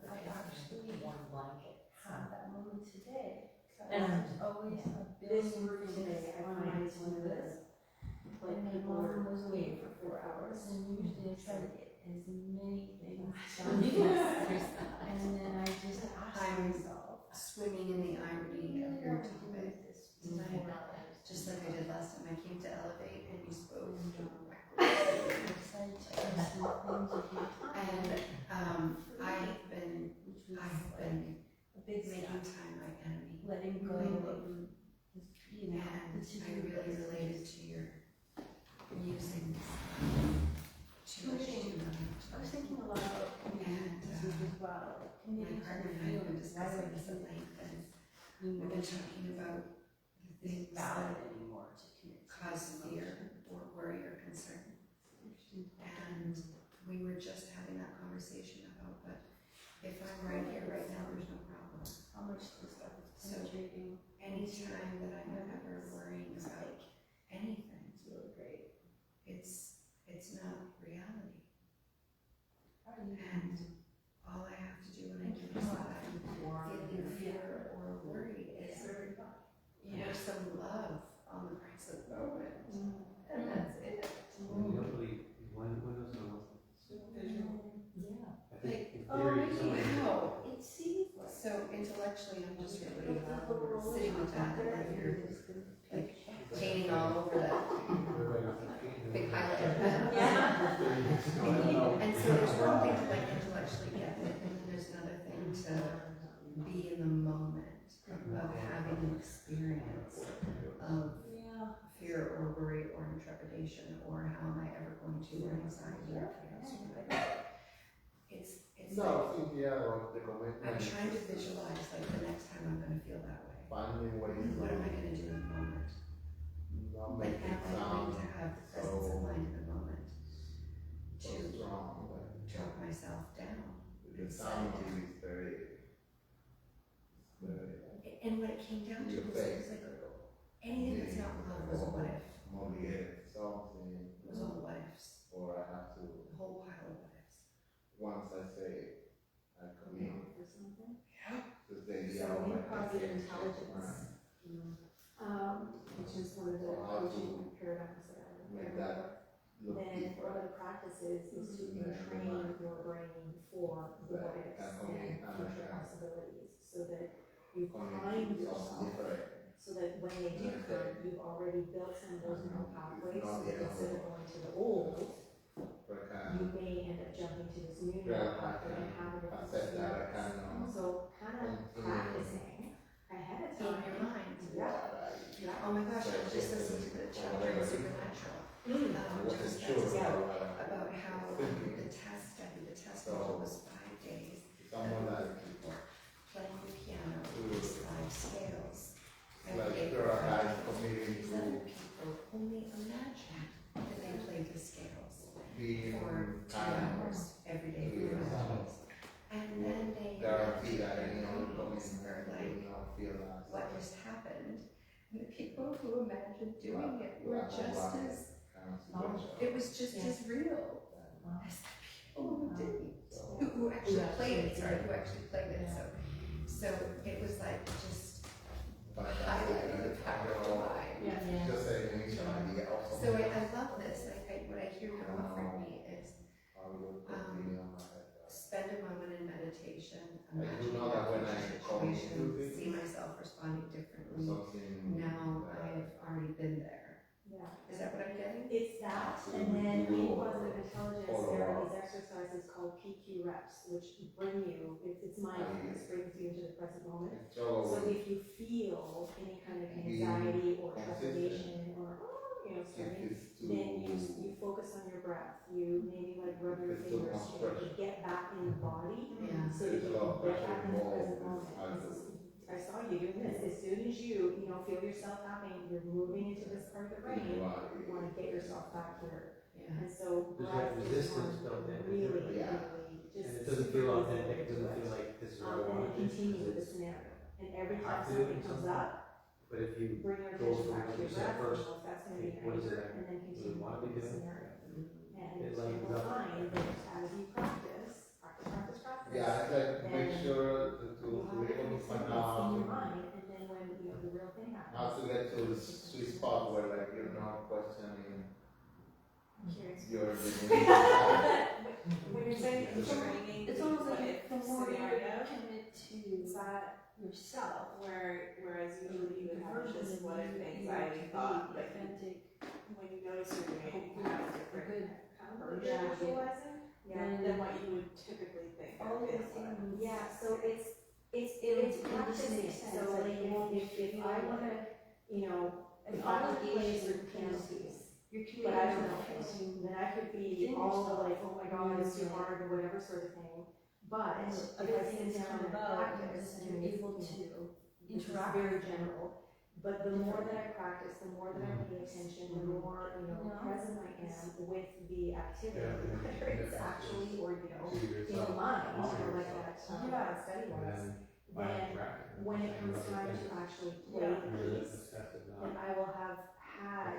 I actually one blanket. had that moment today. And There's always a This billion room today, I on find my it's one of to-do list. this. Like And my people mom are was away waiting for 4 hours, and usually I try to get as many things done. And then I just ask myself, Swimming in the irony of your topic tonight, just like I did last time. I came to Elevate and you spoke and I've been making time my enemy, letting go of, you know, and I really related to your musings too much too much. I was thinking a lot about community as well. My Community partner and I have been discussing this at length, and we've been talking about the things valid that anymore to commit. cause fear or worry or concern. And we were just having that conversation about, but if I'm right here, right now, there's no problem. How much this stuff is So, penetrating. anytime that I'm ever worrying about anything, It's really great. it's not reality. How are you? And all I have to do when I do decide feeling fear or worry is pour some love on the present moment. And that's it. Nobody, when was the last? Yeah. I think in Oh, theory, really? somebody. No. It seems like. So intellectually, I'm paint all over that big highlighter pen. Yeah. And so there's one thing to like intellectually get it, and then there's another thing to be in the moment of having an experience of fear or worry or intrepidation or how am I ever going to, or anxiety or chaos or whatever. It's No, like, sí, yeah, well, the commitment. I'm trying to visualize like the next time I'm going to feel that way. Finding ways What am I going to do in the moment? not Like, make it am I going sound to have the presence of mind in the moment so to strong, but drop myself down? the sound is very, And what it came down to your was it face. was like anything that's not love was a what if. Motivate something, It was all what ifs. or I have to, A whole pile of what ifs. once I say, I commit, For something. because then So in positive intelligence, which is one of the coaching paradigms that I make learned. that look Then deeper. one of the practices is to entrain your brain for the what ifs and future possibilities, so that you find yourself, so that when they do come, you've already built some of those new pathways, so that instead of going to the old, you may end up jumping to this new pathway and having it accept that I can So kind of practicing ahead of In your time. mind. Yeah. Oh my gosh, I was just listening to the chapter in Supernatural. I wasn't sure About how the test study, the test model was 5 days. someone of that people playing the piano with 5 scales. And like they there are guys committing these other to people only imagined that they played the scales being for 2 kind. hours every day for 5 days. And then they Guarantee that anyone were coming like, will not feel that. what just happened? And the people who imagined doing it were just as, it was just as real as the people who didn't, who actually played it, who actually played it. So it was like just highlighting the power of the mind. Just an initial idea also. So I love this. What I hear you offering me is spend a moment in meditation, imagine know that when I come situation, into this, see myself responding differently. something Now I've already been there. Yeah. Is that what I'm getting? It's that, and then in positive intelligence, there are these exercises called PQ reps, which bring you, it's mindfulness, brings you into the present moment. So if you feel any kind of anxiety or trepidation or, starting, then you focus on your breath. You maybe like rub your fingers to get back in the body, Yeah. so that you can get back in the present moment. I saw you doing this. As soon as you feel yourself happening, you're moving into this part of the brain. You want to get yourself back here. Yeah. And so There's breath that is resistance one built in. really, Yeah. really just. And it doesn't feel authentic, it doesn't feel like this is what I And want then to do. continue with the scenario. And every I time have to do it something in comes some- up, But if you bring your go attention from back what to you your said breath. first, If that's going to be an what is anchor, it and then you continue wanna with be the doing? scenario. And It you lightens will up. find that as you practice. Yeah, it's like make sure to You have be able to find in out your mind, and then when the real thing happens. how to get to the sweet spot where like you're not questioning your When you're saying training, It's almost like if the more you scenario, commit to is that yourself, whereas usually you would have this what if anxiety thought, like when you notice you're doing it, you have a different kind of version of visualizing than what you would typically think. all of the it. things. Yeah, so it's It practicing. makes sense. So like if I wanna, if I wanna play a certain piano piece, but I don't know it, then I could be all like, oh my god, it's too hard or whatever sort of thing. But if Other I things sit down come and about, practice, and and you're it's, able to this is interact. very general, but the more that I practice, the more that I pay attention, the more, present I am with the activity, whether it's actually or, in the mind, like that study was. Then when it comes time to actually play the piece, then I will have had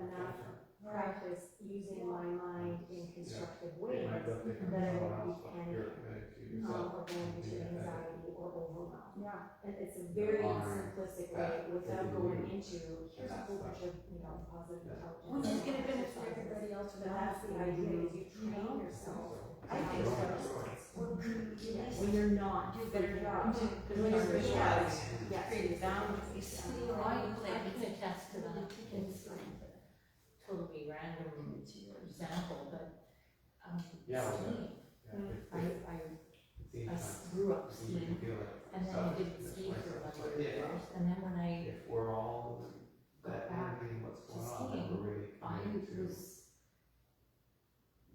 enough practice using my mind in constructive ways that I won't be panicking or going into anxiety or overwhelm. Yeah. And it's a very simplistic way without going into, here's a whole bunch of, positive intelligence. Which is gonna benefit everybody else But around. that's the idea, is you train yourself. I think When you're not. do a better job. When you're visualizing. Yes. Create boundaries. See, I can attest to that. Yeah, well, skiing. yeah. I grew up skiing, and then I didn't ski for a couple of years, and then when I If we're all got that back happy, what's to going on, then skiing, we're really I committed to was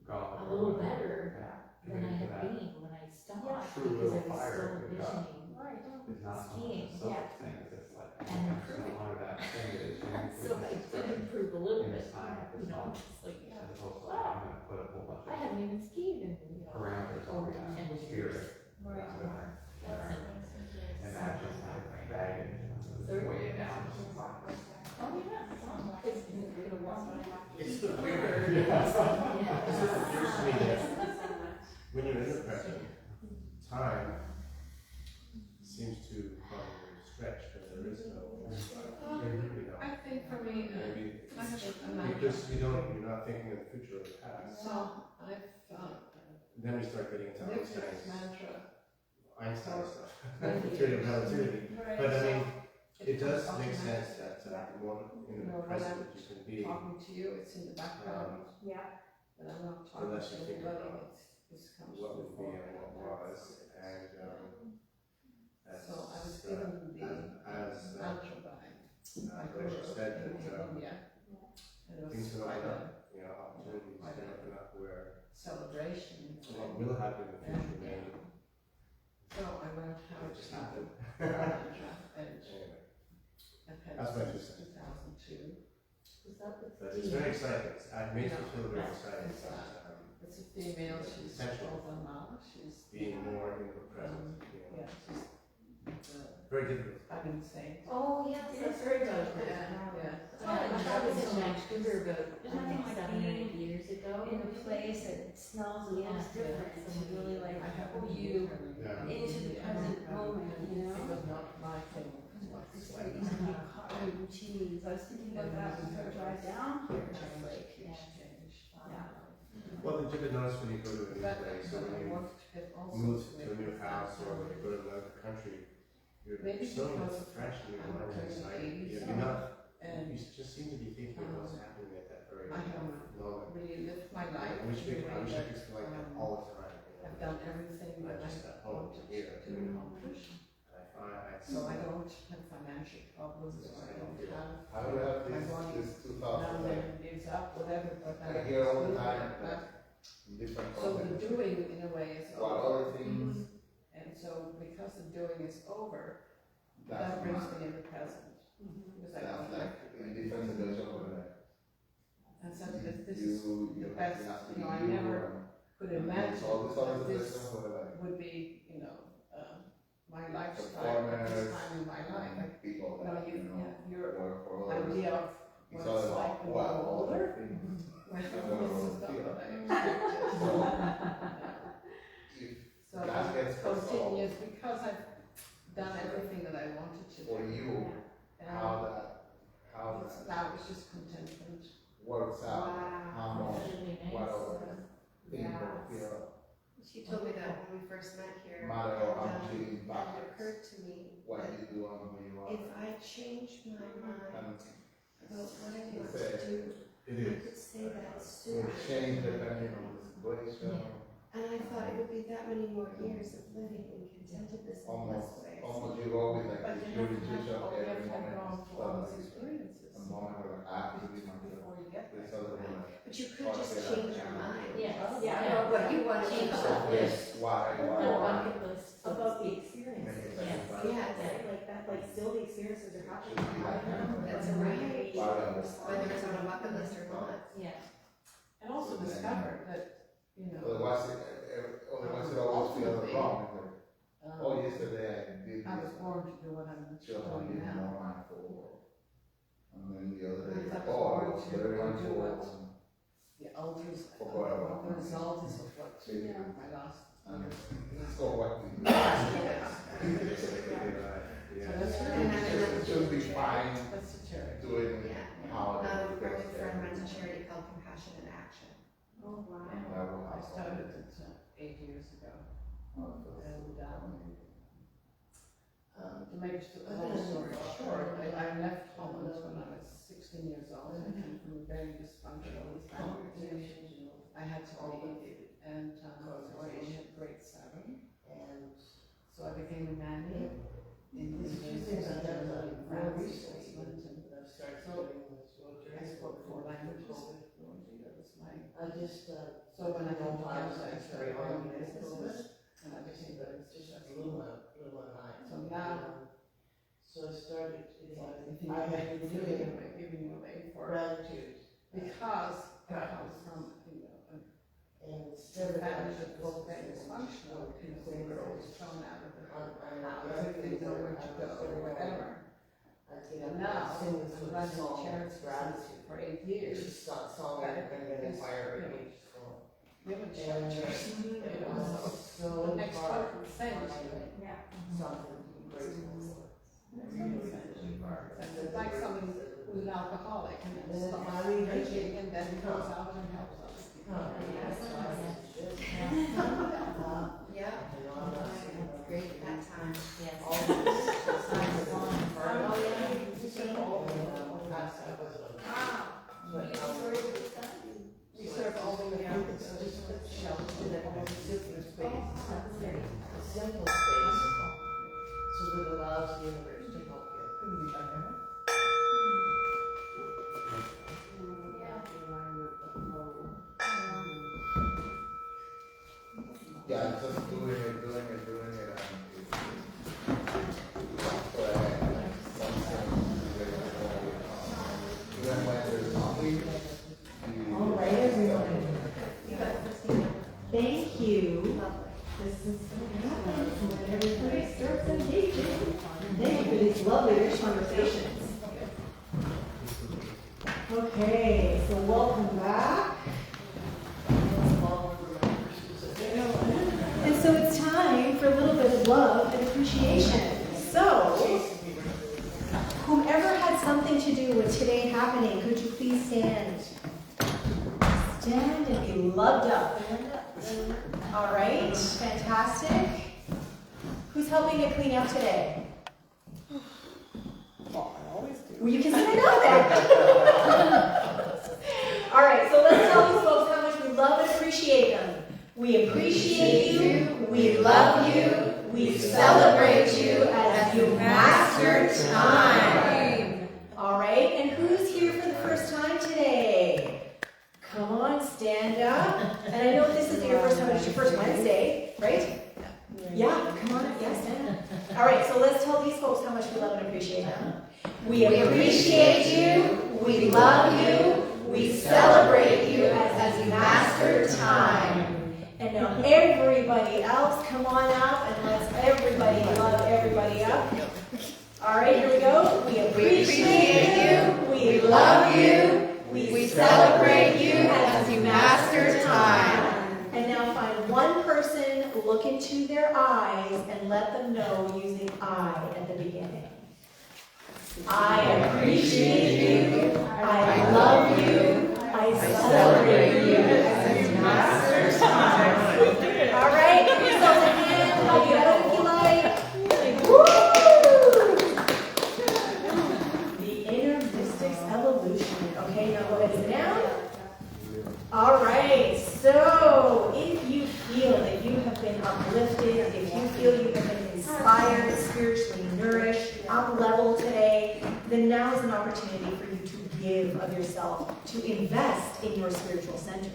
God. a little better Yeah, than I committed to had that. been when I stopped, True because I little was fire still in God. envisioning It's not so much skiing, a self thing, it's like, and I'm improving. so long that thing that is So I did improve a little bit, you know, as it's like, opposed to like, I'm gonna put a whole bunch I of haven't even skied in, you know, parameters on over that 10 years. spirit. Right. Imagine like baggage, weigh it down. Oh, yeah, it's gonna walk. It's the weird. It's the weird to me that when you're in the present, time seems to probably stretch, but there is no, you know, I think for me, maybe I have a mantra. because you're not thinking of the future or the past. So I've Then we start getting into lived this Einstein's mantra. stuff, theory of relativity. But I mean, it does make sense that the more in the present you can be, Talking to you, it's in the background, Yeah. but I'm not the talking less to you think anybody, about this comes what would be before. and what was, and So I was given the as mantra by Lesia said, that India. And it things was will quite open a up, you know, opportunities will open up where celebration. what will happen in the future may So I learned how just to happen. mantra, and Anyway, I've had that's my it 2 since cents. 2002. Was that the But it's very exciting. It makes me feel very excited about It's a female, she's Essential. older now, she's, being more in the present. You know. yeah, she's, Very difficult. I've been saying. Oh, yes, that's very good. Yeah. I was in Vancouver about There's nothing like 7 or 8 being years ago. In a place that it smells a little different, and you really like I have pull you Yeah. into the present moment, you know? It was not my thing. It's like these big cotton cheese. I was thinking about that before I drive down here. and I was like, yeah. Well, did you notice when you go to a new But place, but or when I you wanted to get also. move to a new house, or when you go to another country, you're Maybe so because fresh and you're I'm more turning excited. 80, You're not, And you just seem to be thinking of what's happening at that very I haven't moment. really lived my life. I wish in a I way wish I that, could feel like that all the time. You know? I've done everything that Not just I at home, wanted here. to accomplish. I find So I don't have financial problems, or I don't have. I would have My this, body this now 2000, then gives up, whatever, but I hear all the time but- that different So the content. doing in a way is While over. other things, And so because the doing is over, that's that brings not. me in the present. Because I That's don't like in different situations where And so this you, is the best, asking you know, I you never and could it's imagine all this other that this situations where like would be, you know, my lifestyle at this time in my life. Like, people you know, that, you know, your work for others. idea of It's what all it's like about when what you're older. things. Well, this Yeah. is not what I expected. If So that gets it's resolved continuous because I've done everything that I wanted to for do. you, And how it's, that now it's just contentment. works out, how much, Really nice. what other people feel, She told me that when we first met here. matter of how much it And it impacts occurred to me what that you do and who you are. if I changed my mind And about what I want to do, it I is. could say that it sooner. change depending on the situation, And I thought it would be that many more years of living in contentedness and bliss way. almost you always like But this you have pure to intuition have, of you have every to have moment, gone is through all like these experiences a moment where I have to be myself, before you get this there. other moment. But you could just change your mind. Yes. Yeah. About what you want to Change do. that. Yes, why, The bucket list. so to About the speak. experience. Make it Yes. better. Yes. Right, like that, like still the experiences are happening. Should be like That's right. Why? Whether it's on a bucket list or not. Yeah. And also discover that, you know, Otherwise it always feels wrong. Like, oh, yesterday I did I was this. born to do what I'm Sure, I'm doing being now. more mindful. And then the other day, I was oh, I born was to very do mindful. what the alters, Forgot about the result is of what Yeah. my last And years. so what we do. So that's It really, should be fine that's the charity. doing Yeah. how A it very gets good friend there. runs a charity called Compassion in Action. Oh, wow. I started it 8 years ago. And to make a long story short, I left Holland when I was 16 years old. I came from a very dysfunctional family. I had to leave, and I was in grade 7. And so I became a nanny in his business and then in France, Switzerland, and so I spoke 4 languages. That was my. So when I came to Canada, I started running businesses, and I became the So now. So I started, Giving you away for gratitude. because I come from, And the instead of family that was very dysfunctional, they were always thrown out of the house, they didn't know where to go or whatever. And now, I'm running charities for 8 years. Song and then fire rate. Living shelters, So the next part of the thing. something grateful for. And it's like someone who's an alcoholic and then stops drinking and then goes out and helps other people. Yeah. Great At that time. Yes. all We serve all the way out. shelter that has a simple space, a simple space, so that it allows the universe to help you. Yeah, just doing it. Even when there's coffee, All right, everyone. Thank you. This is what happens when everybody starts engaging. Thank you for these lovely rich conversations. Okay, so welcome back. And so it's time for a little bit of love and appreciation. So, whomever had something to do with today happening, could you please stand? Stand and be loved up. All right, fantastic. Who's helping to clean up today? Well, I always do. Well, you can stand up then. All right, so let's tell these folks how much we love and appreciate them. We appreciate you, we love you, we celebrate you as you master time. All right, and who's here for the first time today? Come on, stand up. And I know this isn't your first time, it's your first Wednesday, right? Yeah, come on, yeah, stand up. All right, so let's tell these folks how much we love and appreciate them. We appreciate you, we love you, we celebrate you as you master time. And now everybody else, come on up and let's everybody love everybody up. All right, here we go. We appreciate you, we love you, we celebrate you as you master time. And now find one person, look into their eyes and let them know using I at the beginning. I appreciate you, I love you, I celebrate you as you master time. All right, give yourselves a hand, help you out if you like. Woo! The inner mystics evolution. Okay, now go ahead and sit down. All right, so if you feel that you have been uplifted, if you feel you have been inspired, spiritually nourished, up level today, then now is an opportunity for you to give of yourself, to invest in your spiritual center.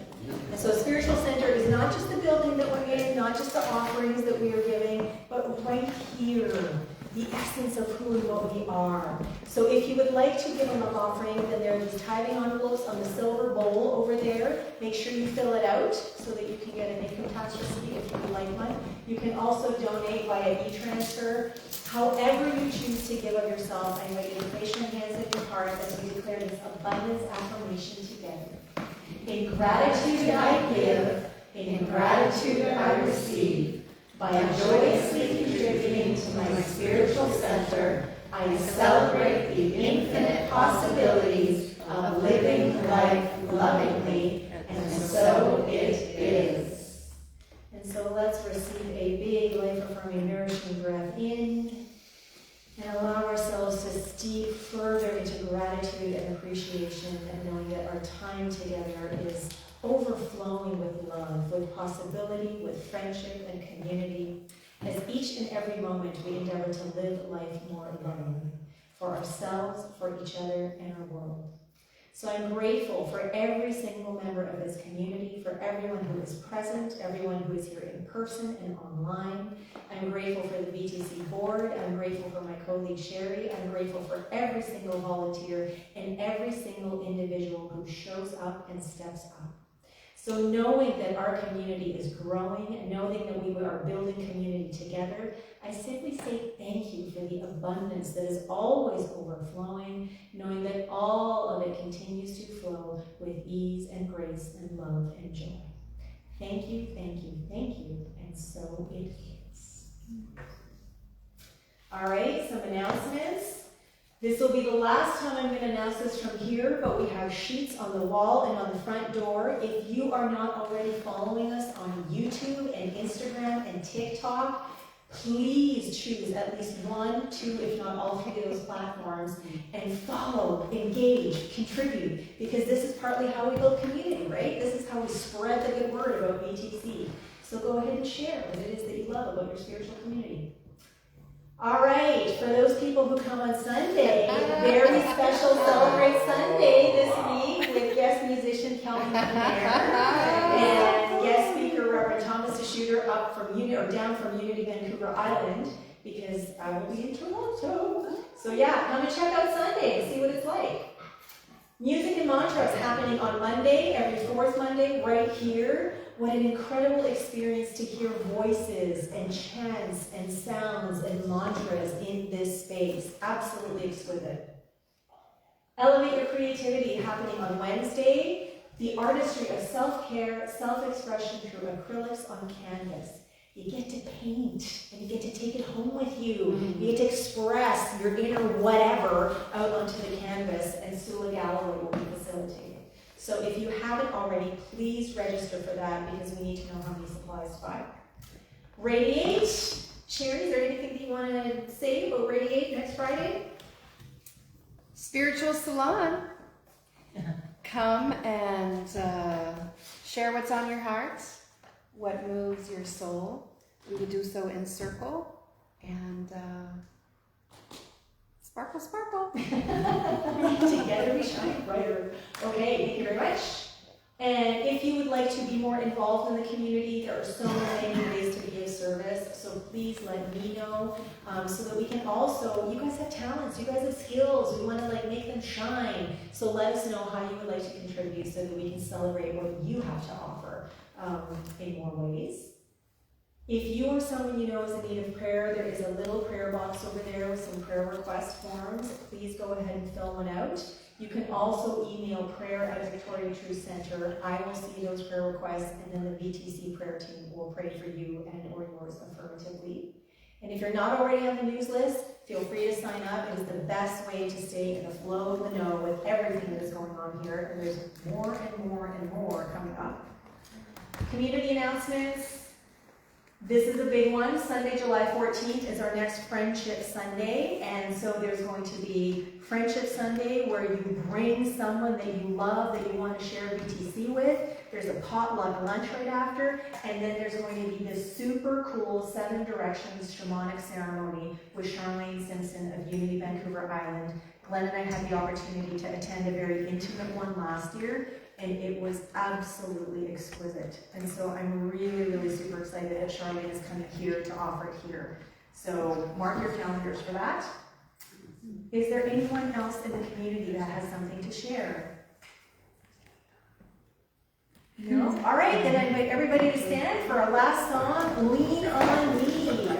And so spiritual center is not just the building that we're in, not just the offerings that we are giving, but right here, the essence of who and what we are. So if you would like to give a love offering, then there are these tithing envelopes on the silver bowl over there. Make sure you fill it out so that you can get an income tax receipt if you would like one. You can also donate via e-transfer. However you choose to give of yourself, I invite you to place your hands at your heart as we declare this abundance affirmation together. In gratitude I give, in gratitude I receive. By joyously contributing to my spiritual center, I celebrate the infinite possibilities of living life lovingly, and so it is. And so let's receive a big, life-affirming, nourishing breath in, and allow ourselves to steep further into gratitude and appreciation, and knowing that our time together is overflowing with love, with possibility, with friendship and community, as each and every moment we endeavor to live life more lovingly, for ourselves, for each other, and our world. So I'm grateful for every single member of this community, for everyone who is present, everyone who is here in person and online. I'm grateful for the VTC board. I'm grateful for my colleague Sherry. I'm grateful for every single volunteer and every single individual who shows up and steps up. So knowing that our community is growing, knowing that we are building community together, I simply say thank you for the abundance that is always overflowing, knowing that all of it continues to flow with ease and grace and love and joy. Thank you, thank you, thank you, and so it is. All right, some announcements. This will be the last time I'm going to announce this from here, but we have sheets on the wall and on the front door. If you are not already following us on YouTube and Instagram and TikTok, please choose at least 1, 2, if not all 3 of those platforms and follow, engage, contribute, because this is partly how we build community, right? This is how we spread the good word about BTC. So go ahead and share what it is that you love about your spiritual community. All right, for those people who come on Sunday, very special Celebrate Sunday this week with guest musician Kelvin McNair and guest speaker Reverend Thomas DeShooter up from down from Unity Vancouver Island, because I will be in Toronto. So yeah, come and check out Sunday and see what it's like. Music and mantras happening on Monday, every 4th Monday, right here. What an incredible experience to hear voices and chants and sounds and mantras in this space. Absolutely exquisite. Elevate Your Creativity happening on Wednesday. The artistry of self-care, self-expression through acrylics on canvas. You get to paint and you get to take it home with you. You get to express your inner whatever out onto the canvas, and Sula Galloway will be facilitating. So if you haven't already, please register for that, because we need to know how many supplies to buy. Radiate. Sherry, is there anything that you want to say about Radiate next Friday? Spiritual salon. Come and share what's on your heart, what moves your soul. We would do so in circle, and sparkle, sparkle. Together we shine brighter. Okay, thank you very much. And if you would like to be more involved in the community, there are so many ways to be of service, so please let me know, so that we can also, you guys have talents, you guys have skills, we want to make them shine, so let us know how you would like to contribute so that we can celebrate what you have to offer in more ways. If you or someone you know is in need of prayer, there is a little prayer box over there with some prayer request forms. Please go ahead and fill one out. You can also email prayer@Victoria Truth Center. I will see those prayer requests, and then the VTC prayer team will pray for you and or yours affirmatively. And if you're not already on the news list, feel free to sign up. It is the best way to stay in the flow of the know with everything that is going on here. And there's more and more and more coming up. Community announcements. This is a big one. Sunday, July 14th is our next Friendship Sunday. And so there's going to be Friendship Sunday where you bring someone that you love, that you want to share BTC with. There's a potluck lunch right after. And then there's going to be this super cool 7 Directions shamanic ceremony with Charlene Simpson of Unity Vancouver Island. Glenn and I had the opportunity to attend a very intimate one last year, and it was absolutely exquisite. And so I'm really, really super excited that Charlene is coming here to offer it here. So mark your calendars for that. Is there anyone else in the community that has something to share? No? All right, then I invite everybody to stand for our last song, Lean on Me.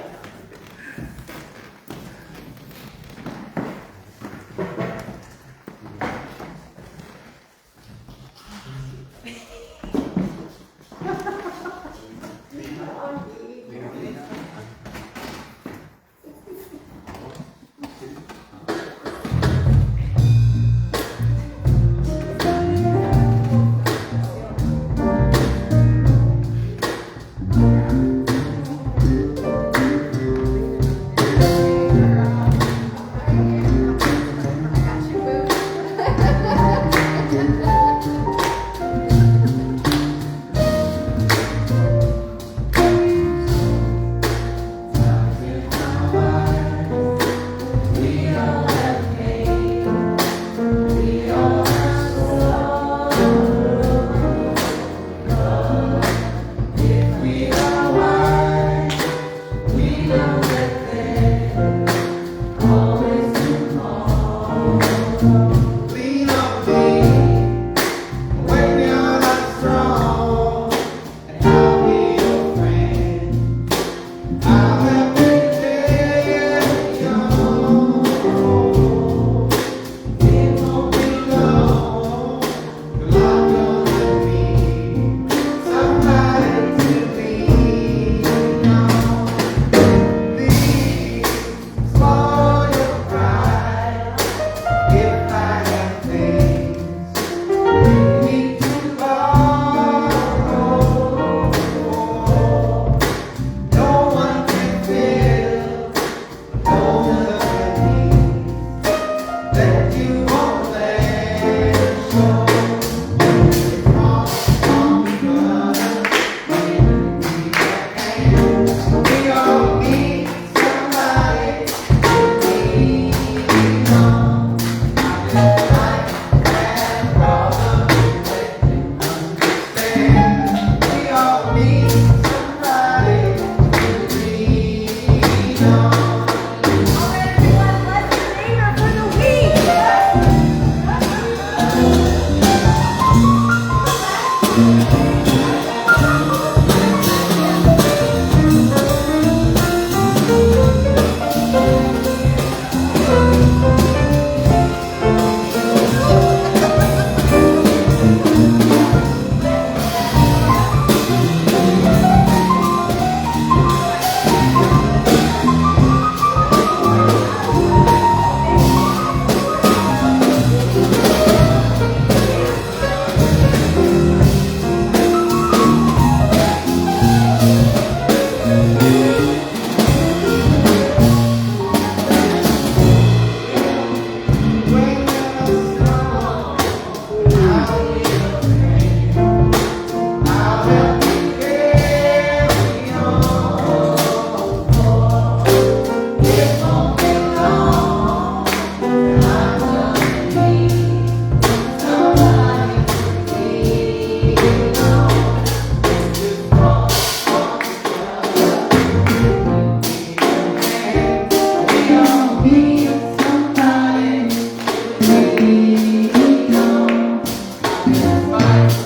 Bye.